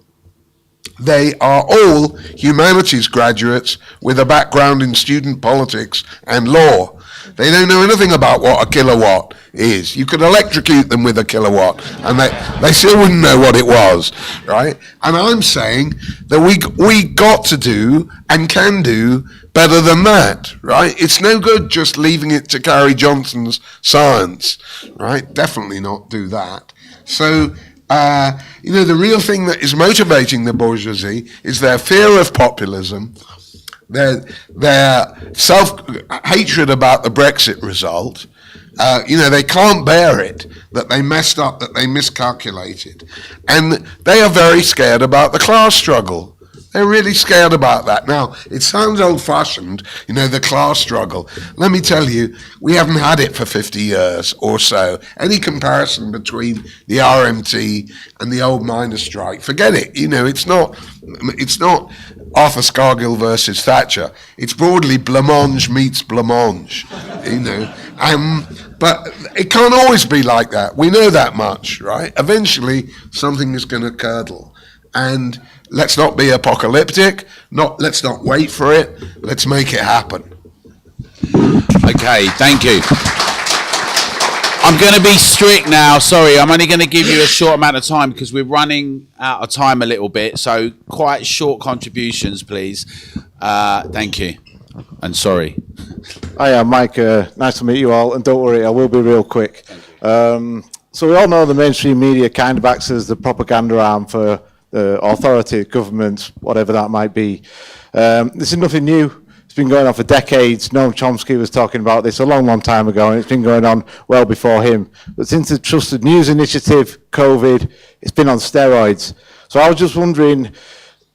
They are all humanities graduates with a background in student politics and law. They don't know anything about what a kilowatt is. You could electrocute them with a kilowatt and they still wouldn't know what it was, right? And I'm saying that we got to do and can do better than that, right? It's no good just leaving it to Carrie Johnson's science, right? Definitely not do that. So, you know, the real thing that is motivating the bourgeoisie is their fear of populism, their self-hatred about the Brexit result. You know, they can't bear it, that they messed up, that they miscalculated. And they are very scared about the class struggle. They're really scared about that. Now, it sounds old-fashioned, you know, the class struggle. Let me tell you, we haven't had it for 50 years or so. Any comparison between the RMT and the old miners' strike, forget it. You know, it's not Arthur Scargill versus Thatcher. It's broadly blancmange meets blancmange, you know. But it can't always be like that. We know that much, right? Eventually, something is going to curdle. And let's not be apocalyptic. Let's not wait for it. Let's make it happen.
Okay, thank you. I'm going to be strict now. Sorry, I'm only going to give you a short amount of time because we're running out of time a little bit. So quite short contributions, please. Thank you. And sorry.
Hi, I'm Mike. Nice to meet you all. And don't worry, I will be real quick. So we all know the mainstream media kind of acts as the propaganda arm for authority, government, whatever that might be. This is nothing new. It's been going on for decades. Noam Chomsky was talking about this a long, long time ago, and it's been going on well before him. But since the Trusted News Initiative, COVID, it's been on steroids. So I was just wondering,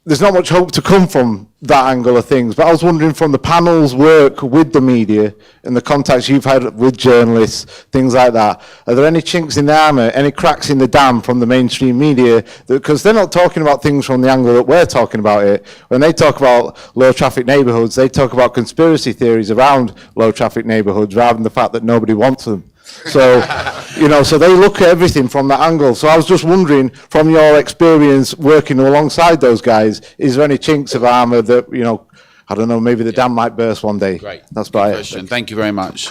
there's not much hope to come from that angle of things, but I was wondering from the panel's work with the media and the contacts you've had with journalists, things like that, are there any chinks in the armour, any cracks in the dam from the mainstream media? Because they're not talking about things from the angle that we're talking about it. When they talk about low traffic neighbourhoods, they talk about conspiracy theories around low traffic neighbourhoods rather than the fact that nobody wants them. So, you know, so they look at everything from that angle. So I was just wondering, from your experience working alongside those guys, is there any chinks of armour that, you know, I don't know, maybe the dam might burst one day?
Great.
That's about
it. Thank you very much.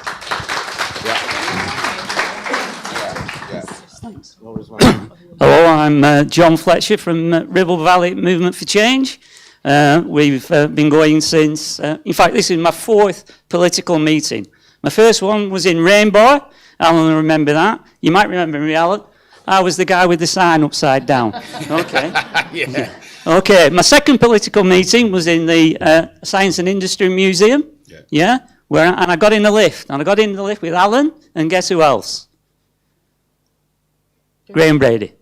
Hello, I'm John Fletcher from Ribble Valley Movement for Change. We've been going since, in fact, this is my 4th political meeting. My first one was in Rainbow. Alan will remember that. You might remember me, Alan. I was the guy with the sign upside down. Okay.
Yeah.
Okay, my second political meeting was in the Science and Industry Museum. Yeah. And I got in the lift. And I got in the lift with Alan, and guess who else? Graham Brady.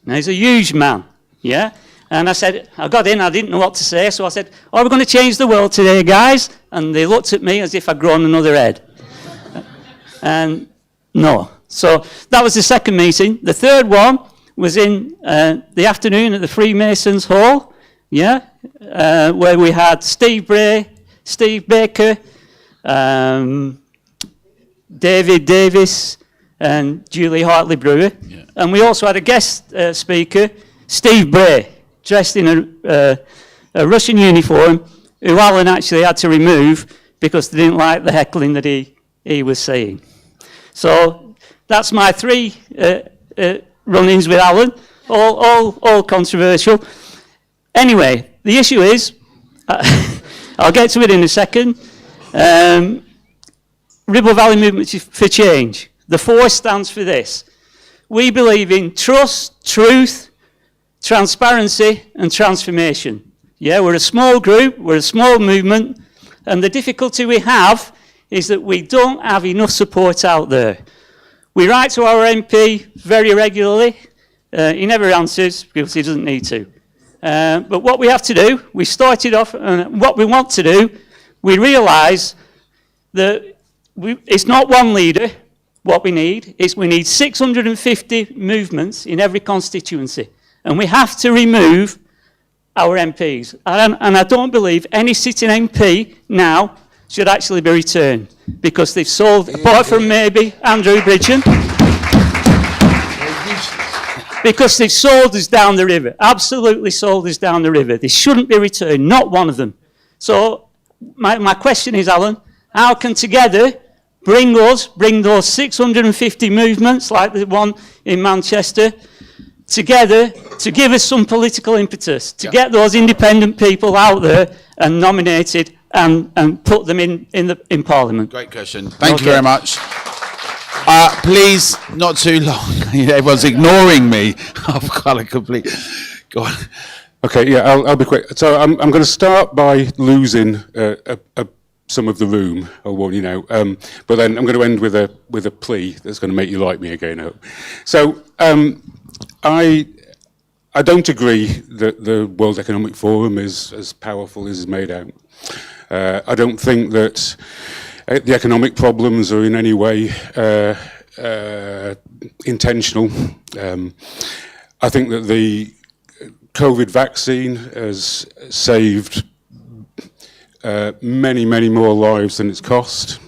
Now, he's a huge man. Yeah. And I said, I got in, I didn't know what to say, so I said, oh, we're going to change the world today, guys. And they looked at me as if I'd grown another head. And no. So that was the second meeting. The third one was in the afternoon at the Freemasons Hall, yeah, where we had Steve Bray, Steve Baker, David Davis, and Julie Hartley-Brewer. Yeah. And we also had a guest speaker, Steve Bray, dressed in a Russian uniform, who Alan actually had to remove because they didn't like the heckling that he was saying. So that's my 3 run-ins with Alan, all controversial. Anyway, the issue is, I'll get to it in a second, Ribble Valley Movement for Change. The 4 stands for this. We believe in trust, truth, transparency and transformation. Yeah, we're a small group, we're a small movement, and the difficulty we have is that we don't have enough support out there. We write to our MP very regularly. He never answers because he doesn't need to. But what we have to do, we started off, and what we want to do, we realise that it's not one leader. What we need is we need 650 movements in every constituency. And we have to remove our MPs. And I don't believe any sitting MP now should actually be returned, because they've sold, apart from maybe Andrew Bridgen, because they've sold us down the river, absolutely sold us down the river. They shouldn't be returned, not one of them. So my question is, Alan, how can together bring those 650 movements, like the one in Manchester, together to give us some political impetus, to get those independent people out there and nominated and put them in Parliament?
Great question. Thank you very much. Please, not too long. Everyone's ignoring me. I've got a complete... Go on.
Okay, yeah, I'll be quick. So I'm going to start by losing some of the room, I warn you now. But then I'm going to end with a plea that's going to make you like me again. I hope. So I don't agree that the World Economic Forum is as powerful as it's made out. I don't think that the economic problems are in any way intentional. I think that the COVID vaccine has saved many, many more lives than it's cost.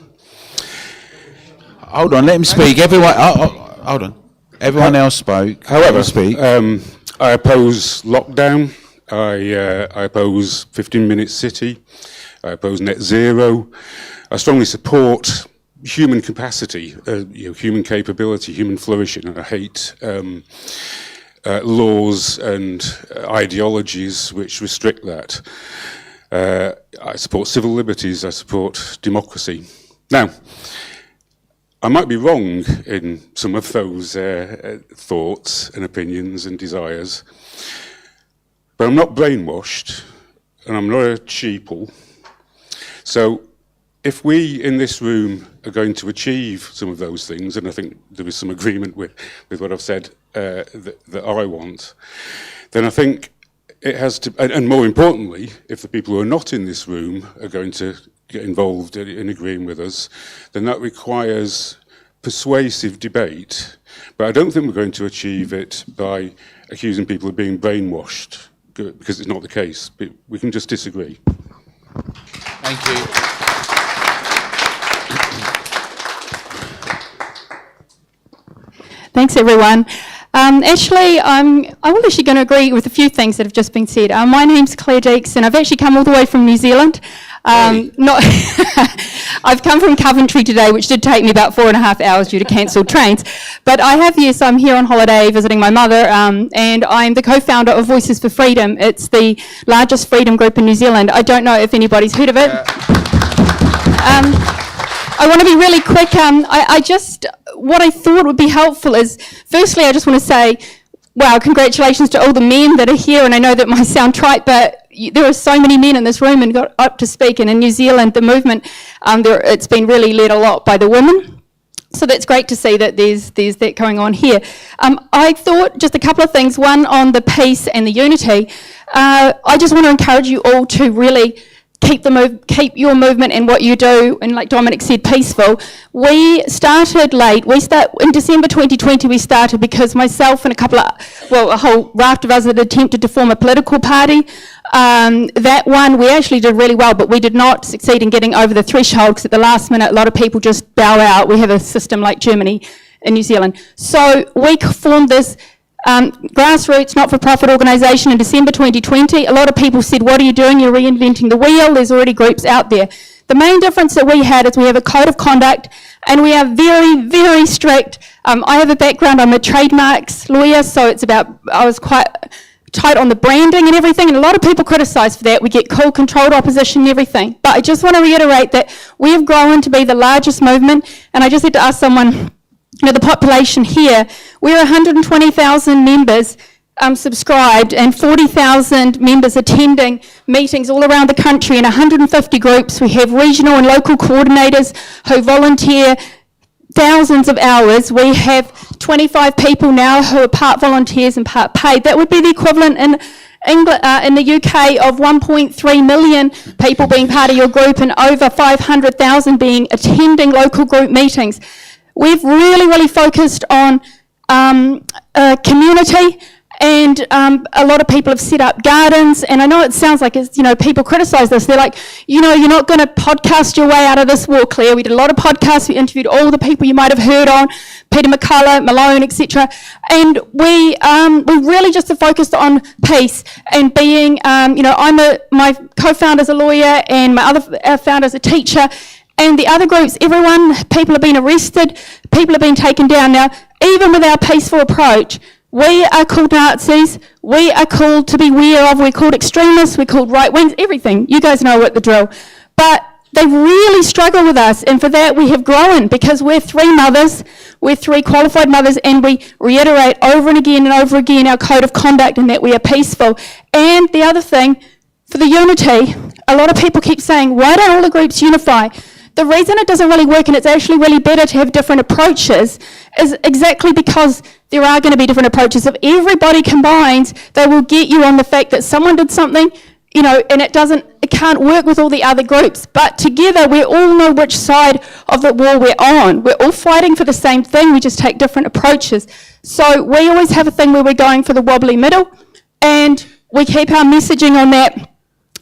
Hold on, let him speak. Everyone, hold on. Everyone else spoke.
However, I oppose lockdown. I oppose 15-minute city. I oppose net zero. I strongly support human capacity, human capability, human flourishing. And I hate laws and ideologies which restrict that. I support civil liberties. I support democracy. Now, I might be wrong in some of those thoughts and opinions and desires, but I'm not brainwashed and I'm not a sheeple. So if we in this room are going to achieve some of those things, and I think there is some agreement with what I've said that I want, then I think it has to, and more importantly, if the people who are not in this room are going to get involved in agreeing with us, then that requires persuasive debate. But I don't think we're going to achieve it by accusing people of being brainwashed, because it's not the case. But we can just disagree.
Thank you.
Thanks, everyone. Actually, I'm actually going to agree with a few things that have just been said. My name's Claire Deeks, and I've actually come all the way from New Zealand. I've come from Coventry today, which did take me about 4.5 hours due to cancelled trains. But I'm here on holiday visiting my mother, and I'm the co-founder of Voices for Freedom. It's the largest freedom group in New Zealand. I don't know if anybody's heard of it. I want to be really quick. What I thought would be helpful is, firstly, I just want to say, wow, congratulations to all the men that are here, and I know that might sound trite, but there are so many men in this room and got up to speak, and in New Zealand, the movement, it's been really led a lot by the women. So that's great to see that there's that going on here. I thought just a couple of things, one on the peace and the unity. I just want to encourage you all to really keep your movement and what you do, and like Dominic said, peaceful. We started late. In December 2020 we started because myself and a whole raft of us had attempted to form a political party. That one we actually did really well, but we did not succeed in getting over the threshold, because at the last minute a lot of people just bow out. We have a system like Germany in New Zealand. So we formed this grassroots not-for-profit organisation in December 2020. A lot of people said, what are you doing? You're reinventing the wheel. There's already groups out there. The main difference that we had is we have a code of conduct, and we are very, very strict. I have a background, I'm a trademarks lawyer, so I was quite tight on the branding and everything, and a lot of people criticise for that. We get cool, controlled opposition and everything. But I just want to reiterate that we have grown to be the largest movement, and I just had to ask someone, the population here, we're 120,000 members subscribed and 40,000 members attending meetings all around the country in 150 groups. We have regional and local coordinators who volunteer thousands of hours. We have 25 people now who are part volunteers and part paid. That would be the equivalent in England, in the UK, of 1.3 million people being part of your group and over 500,000 being attending local group meetings. We've really focused on community, and a lot of people have set up gardens, and I know it sounds like it's, people criticise this. They're like, you're not going to podcast your way out of this war, Claire. We did a lot of podcasts. We interviewed all the people you might have heard on, Peter McCullough, Malone, etc. And we really just focused on peace and being, my co-founder's a lawyer and my other founder's a teacher. And the other groups, people have been arrested, people have been taken down. Now, even with our peaceful approach, we are called Nazis, we are called to be aware of, we're called extremists, we're called right wings, everything. You guys know what the drill. But they really struggle with us, and for that we have grown, because we're three mothers, we're three qualified mothers, and we reiterate over and over again our code of conduct and that we are peaceful. And the other thing, for the unity, a lot of people keep saying, why don't all the groups unify? The reason it doesn't really work, and it's actually really better to have different approaches, is exactly because there are going to be different approaches. If everybody combines, they will get you on the fact that someone did something, and it can't work with all the other groups. But together, we all know which side of the war we're on. We're all fighting for the same thing, we just take different approaches. So we always have a thing where we're going for the wobbly middle, and we keep our messaging on that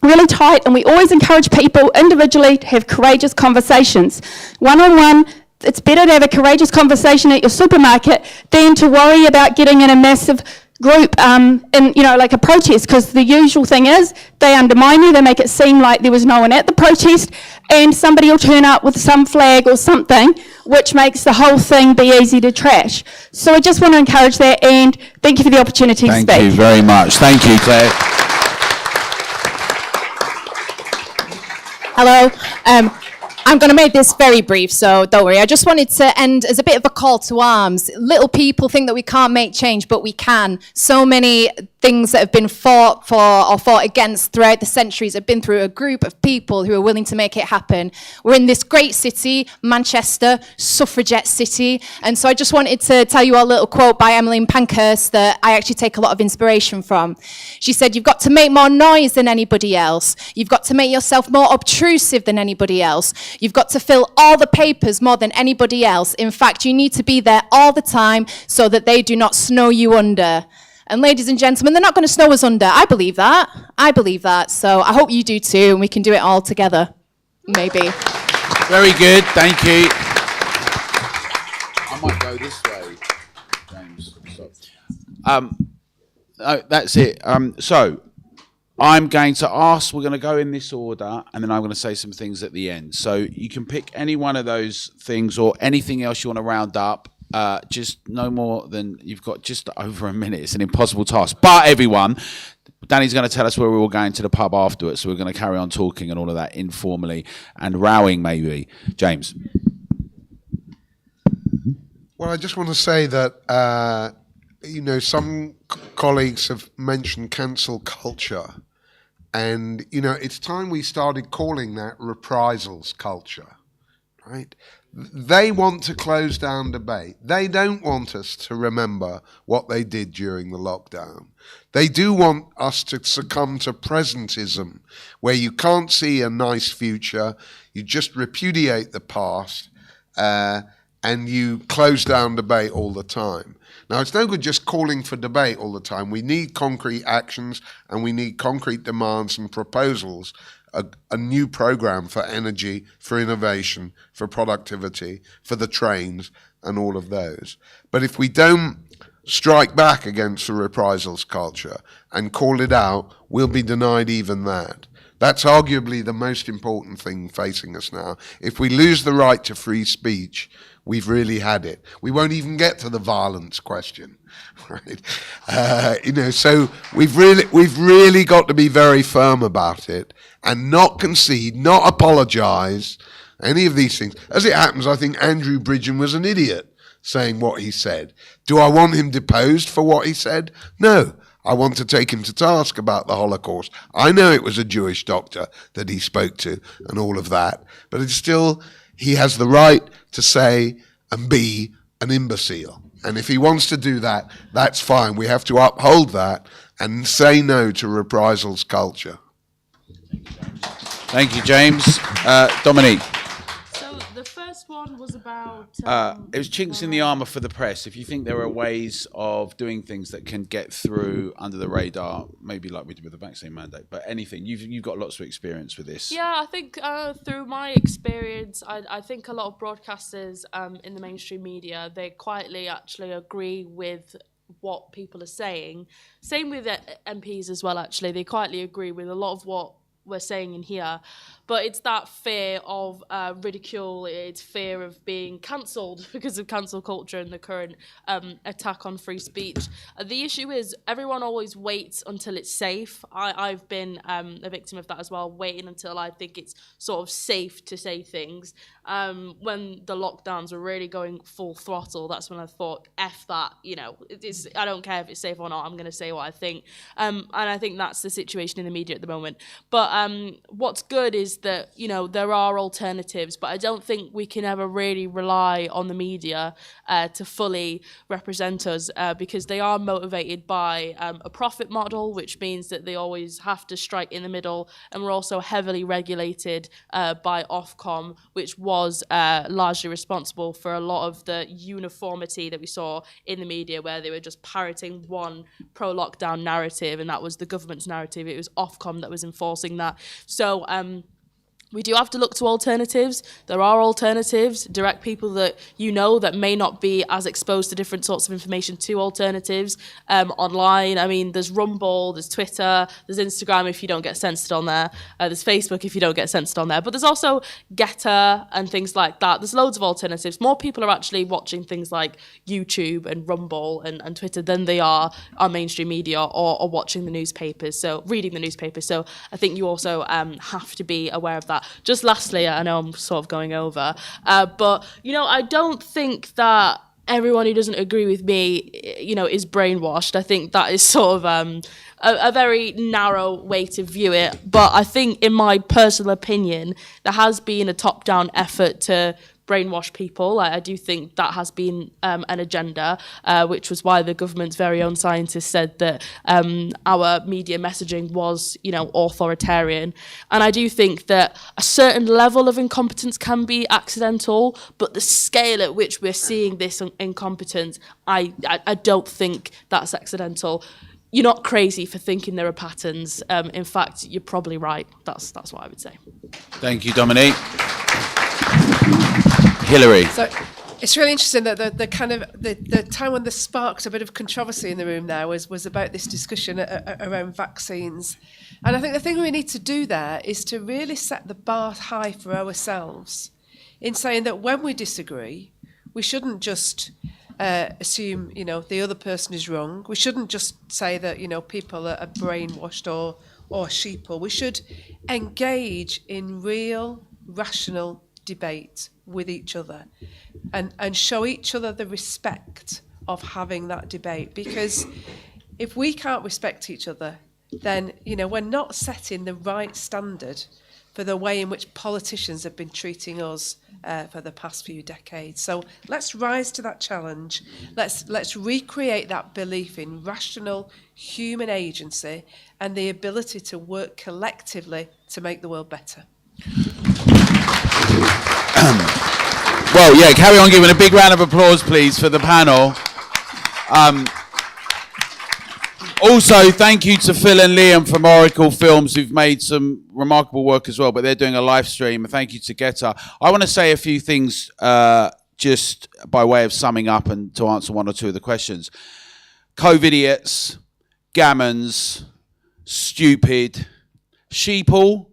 really tight, and we always encourage people individually to have courageous conversations. One-on-one, it's better to have a courageous conversation at your supermarket than to worry about getting in a massive group like a protest, because the usual thing is they undermine you, they make it seem like there was no one at the protest, and somebody will turn up with some flag or something, which makes the whole thing be easy to trash. So I just want to encourage that, and thank you for the opportunity to speak.
Thank you very much. Thank you, Claire.
Hello. I'm going to make this very brief, so don't worry. I just wanted to end as a bit of a call to arms. Little people think that we can't make change, but we can. So many things that have been fought for or fought against throughout the centuries have been through a group of people who are willing to make it happen. We're in this great city, Manchester, suffragette city, and so I just wanted to tell you a little quote by Emmeline Pankhurst that I actually take a lot of inspiration from. She said, "You've got to make more noise than anybody else. You've got to make yourself more obtrusive than anybody else. You've got to fill all the papers more than anybody else. In fact, you need to be there all the time so that they do not snow you under." And ladies and gentlemen, they're not going to snow us under. I believe that. I believe that. So I hope you do too, and we can do it all together. Maybe.
Very good. Thank you. I might go this way, James. No, that's it. So I'm going to ask, we're going to go in this order, and then I'm going to say some things at the end. So you can pick any one of those things or anything else you want to round up. Just no more than, you've got just over a minute. It's an impossible task. But everyone, Danny's going to tell us where we're all going to the pub afterwards. So we're going to carry on talking and all of that informally and rowing maybe. James.
Well, I just want to say that, some colleagues have mentioned cancel culture. And, it's time we started calling that reprisals culture, right? They want to close down debate. They don't want us to remember what they did during the lockdown. They do want us to succumb to presentism, where you can't see a nice future, you just repudiate the past, and you close down debate all the time. Now, it's no good just calling for debate all the time. We need concrete actions, and we need concrete demands and proposals. A new program for energy, for innovation, for productivity, for the trains, and all of those. But if we don't strike back against the reprisals culture and call it out, we'll be denied even that. That's arguably the most important thing facing us now. If we lose the right to free speech, we've really had it. We won't even get to the violence question, right? So we've really got to be very firm about it and not concede, not apologise, any of these things. As it happens, I think Andrew Bridgen was an idiot. saying what he said. Do I want him deposed for what he said? No. I want to take him to task about the Holocaust. I know it was a Jewish doctor that he spoke to and all of that, but it's still, he has the right to say and be an imbecile. And if he wants to do that, that's fine. We have to uphold that and say no to reprisals culture.
Thank you, James. Dominique.
So the first one was about...
it was chinks in the armour for the press. If you think there are ways of doing things that can get through under the radar, maybe like we did with the vaccine mandate, but anything, you've got lots of experience with this.
Yeah, I think through my experience, I think a lot of broadcasters in the mainstream media, they quietly actually agree with what people are saying. Same with MPs as well, actually. They quietly agree with a lot of what we're saying in here, but it's that fear of ridicule, it's fear of being cancelled because of cancel culture and the current attack on free speech. The issue is everyone always waits until it's safe. I've been a victim of that as well, waiting until I think it's sort of safe to say things. When the lockdowns were really going full throttle, that's when I thought, F that, I don't care if it's safe or not, I'm going to say what I think. And I think that's the situation in the media at the moment. But what's good is that, there are alternatives, but I don't think we can ever really rely on the media to fully represent us because they are motivated by a profit model, which means that they always have to strike in the middle. And we're also heavily regulated by Ofcom, which was largely responsible for a lot of the uniformity that we saw in the media, where they were just parroting one pro-lockdown narrative, and that was the government's narrative. It was Ofcom that was enforcing that. So we do have to look to alternatives. There are alternatives, direct people that that may not be as exposed to different sorts of information to alternatives online. I mean, there's Rumble, there's Twitter, there's Instagram if you don't get censored on there, there's Facebook if you don't get censored on there, but there's also Getter and things like that. There's loads of alternatives. More people are actually watching things like YouTube and Rumble and Twitter than they are on mainstream media or watching the newspapers, so reading the newspapers. So I think you also have to be aware of that. Just lastly, I know I'm sort of going over, but, I don't think that everyone who doesn't agree with me, is brainwashed. I think that is sort of a very narrow way to view it. But I think, in my personal opinion, there has been a top-down effort to brainwash people. I do think that has been an agenda, which was why the government's very own scientists said that our media messaging was, authoritarian. And I do think that a certain level of incompetence can be accidental, but the scale at which we're seeing this incompetence, I don't think that's accidental. You're not crazy for thinking there are patterns. In fact, you're probably right. That's what I would say.
Thank you, Dominique. Hilary.
So it's really interesting that the kind of the time when this sparked a bit of controversy in the room there was about this discussion around vaccines. And I think the thing we need to do there is to really set the bar high for ourselves in saying that when we disagree, we shouldn't just assume, the other person is wrong. We shouldn't just say that, people are brainwashed or sheeple. We should engage in real, rational debate with each other and show each other the respect of having that debate, because if we can't respect each other, then we're not setting the right standard for the way in which politicians have been treating us for the past few decades. So let's rise to that challenge. Let's recreate that belief in rational human agency and the ability to work collectively to make the world better.
Well, yeah, carry on giving a big round of applause, please, for the panel. Also, thank you to Phil and Liam from Oracle Films, who've made some remarkable work as well, but they're doing a live stream. And thank you to Getter. I want to say a few things just by way of summing up and to answer one or two of the questions. COVID-idiots, gammons, stupid, sheeple,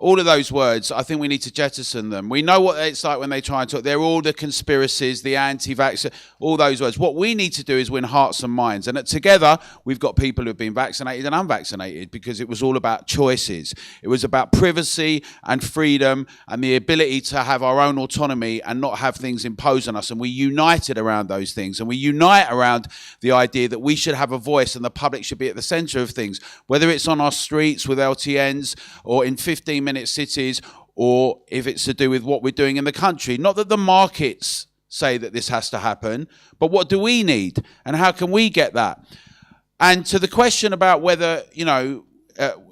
all of those words, I think we need to jettison them. We know what it's like when they try and talk. They're all the conspiracies, the anti-vax, all those words. What we need to do is win hearts and minds. And together, we've got people who've been vaccinated and unvaccinated, because it was all about choices. It was about privacy and freedom and the ability to have our own autonomy and not have things imposed on us. And we united around those things. And we unite around the idea that we should have a voice and the public should be at the centre of things, whether it's on our streets with LTNs or in 15-minute cities, or if it's to do with what we're doing in the country. Not that the markets say that this has to happen, but what do we need and how can we get that? And to the question about whether,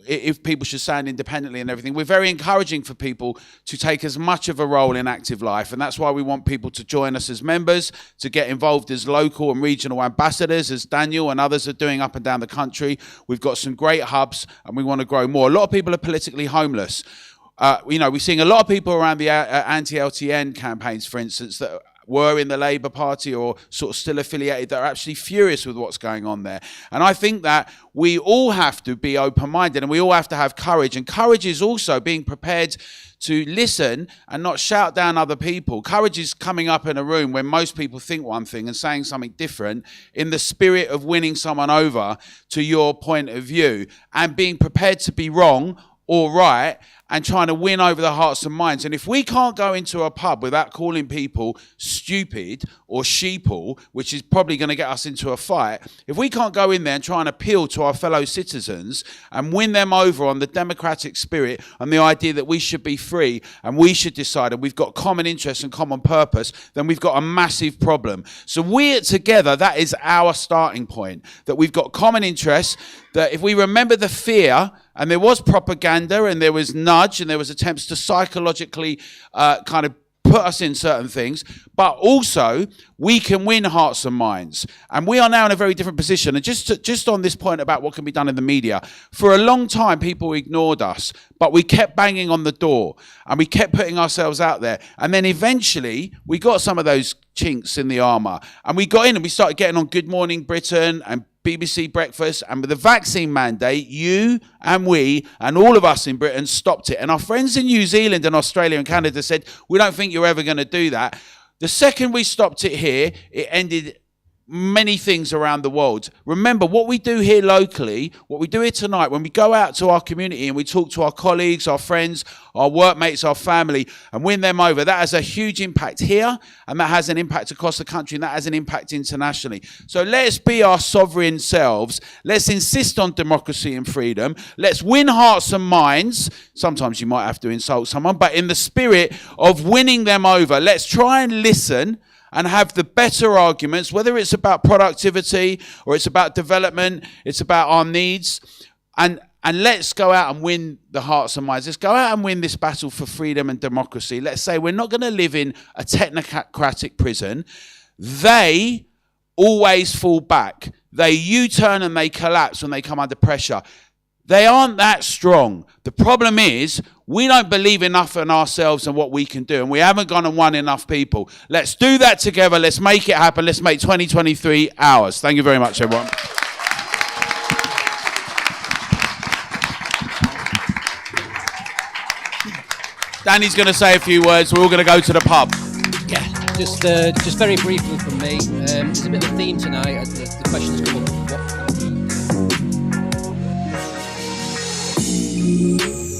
if people should stand independently and everything, we're very encouraging for people to take as much of a role in active life. And that's why we want people to join us as members, to get involved as local and regional ambassadors, as Daniel and others are doing up and down the country. We've got some great hubs and we want to grow more. A lot of people are politically homeless. We're seeing a lot of people around the anti-LTN campaigns, for instance, that were in the Labour Party or sort of still affiliated, that are actually furious with what's going on there. And I think that we all have to be open-minded and we all have to have courage. And courage is also being prepared to listen and not shout down other people. Courage is coming up in a room when most people think one thing and saying something different in the spirit of winning someone over to your point of view, and being prepared to be wrong or right, and trying to win over the hearts and minds. And if we can't go into a pub without calling people stupid or sheeple, which is probably going to get us into a fight, if we can't go in there and try and appeal to our fellow citizens and win them over on the democratic spirit and the idea that we should be free and we should decide and we've got common interests and common purpose, then we've got a massive problem. So we're together, that is our starting point, that we've got common interests, that if we remember the fear, and there was propaganda and there was nudge and there was attempts to psychologically kind of put us in certain things, but also we can win hearts and minds. And we are now in a very different position. And just on this point about what can be done in the media, for a long time people ignored us, but we kept banging on the door and we kept putting ourselves out there. And then eventually we got some of those chinks in the armour and we got in and we started getting on Good Morning Britain and BBC Breakfast, and with the vaccine mandate, you and we and all of us in Britain stopped it. And our friends in New Zealand and Australia and Canada said, we don't think you're ever going to do that. The second we stopped it here, it ended many things around the world. Remember, what we do here locally, what we do here tonight, when we go out to our community and we talk to our colleagues, our friends, our workmates, our family, and win them over, that has a huge impact here, and that has an impact across the country, and that has an impact internationally. So let's be our sovereign selves. Let's insist on democracy and freedom. Let's win hearts and minds. Sometimes you might have to insult someone, but in the spirit of winning them over, let's try and listen and have the better arguments, whether it's about productivity or it's about development, it's about our needs. And let's go out and win the hearts and minds. Let's go out and win this battle for freedom and democracy. Let's say we're not going to live in a technocratic prison. They always fall back. They U-turn and they collapse when they come under pressure. They aren't that strong. The problem is we don't believe enough in ourselves and what we can do, and we haven't gone and won enough people. Let's do that together. Let's make it happen. Let's make 2023 ours. Thank you very much, everyone. Danny's going to say a few words. We're all going to go to the pub.
Yeah, just very briefly from me. There's a bit of a theme tonight. The questions come up. What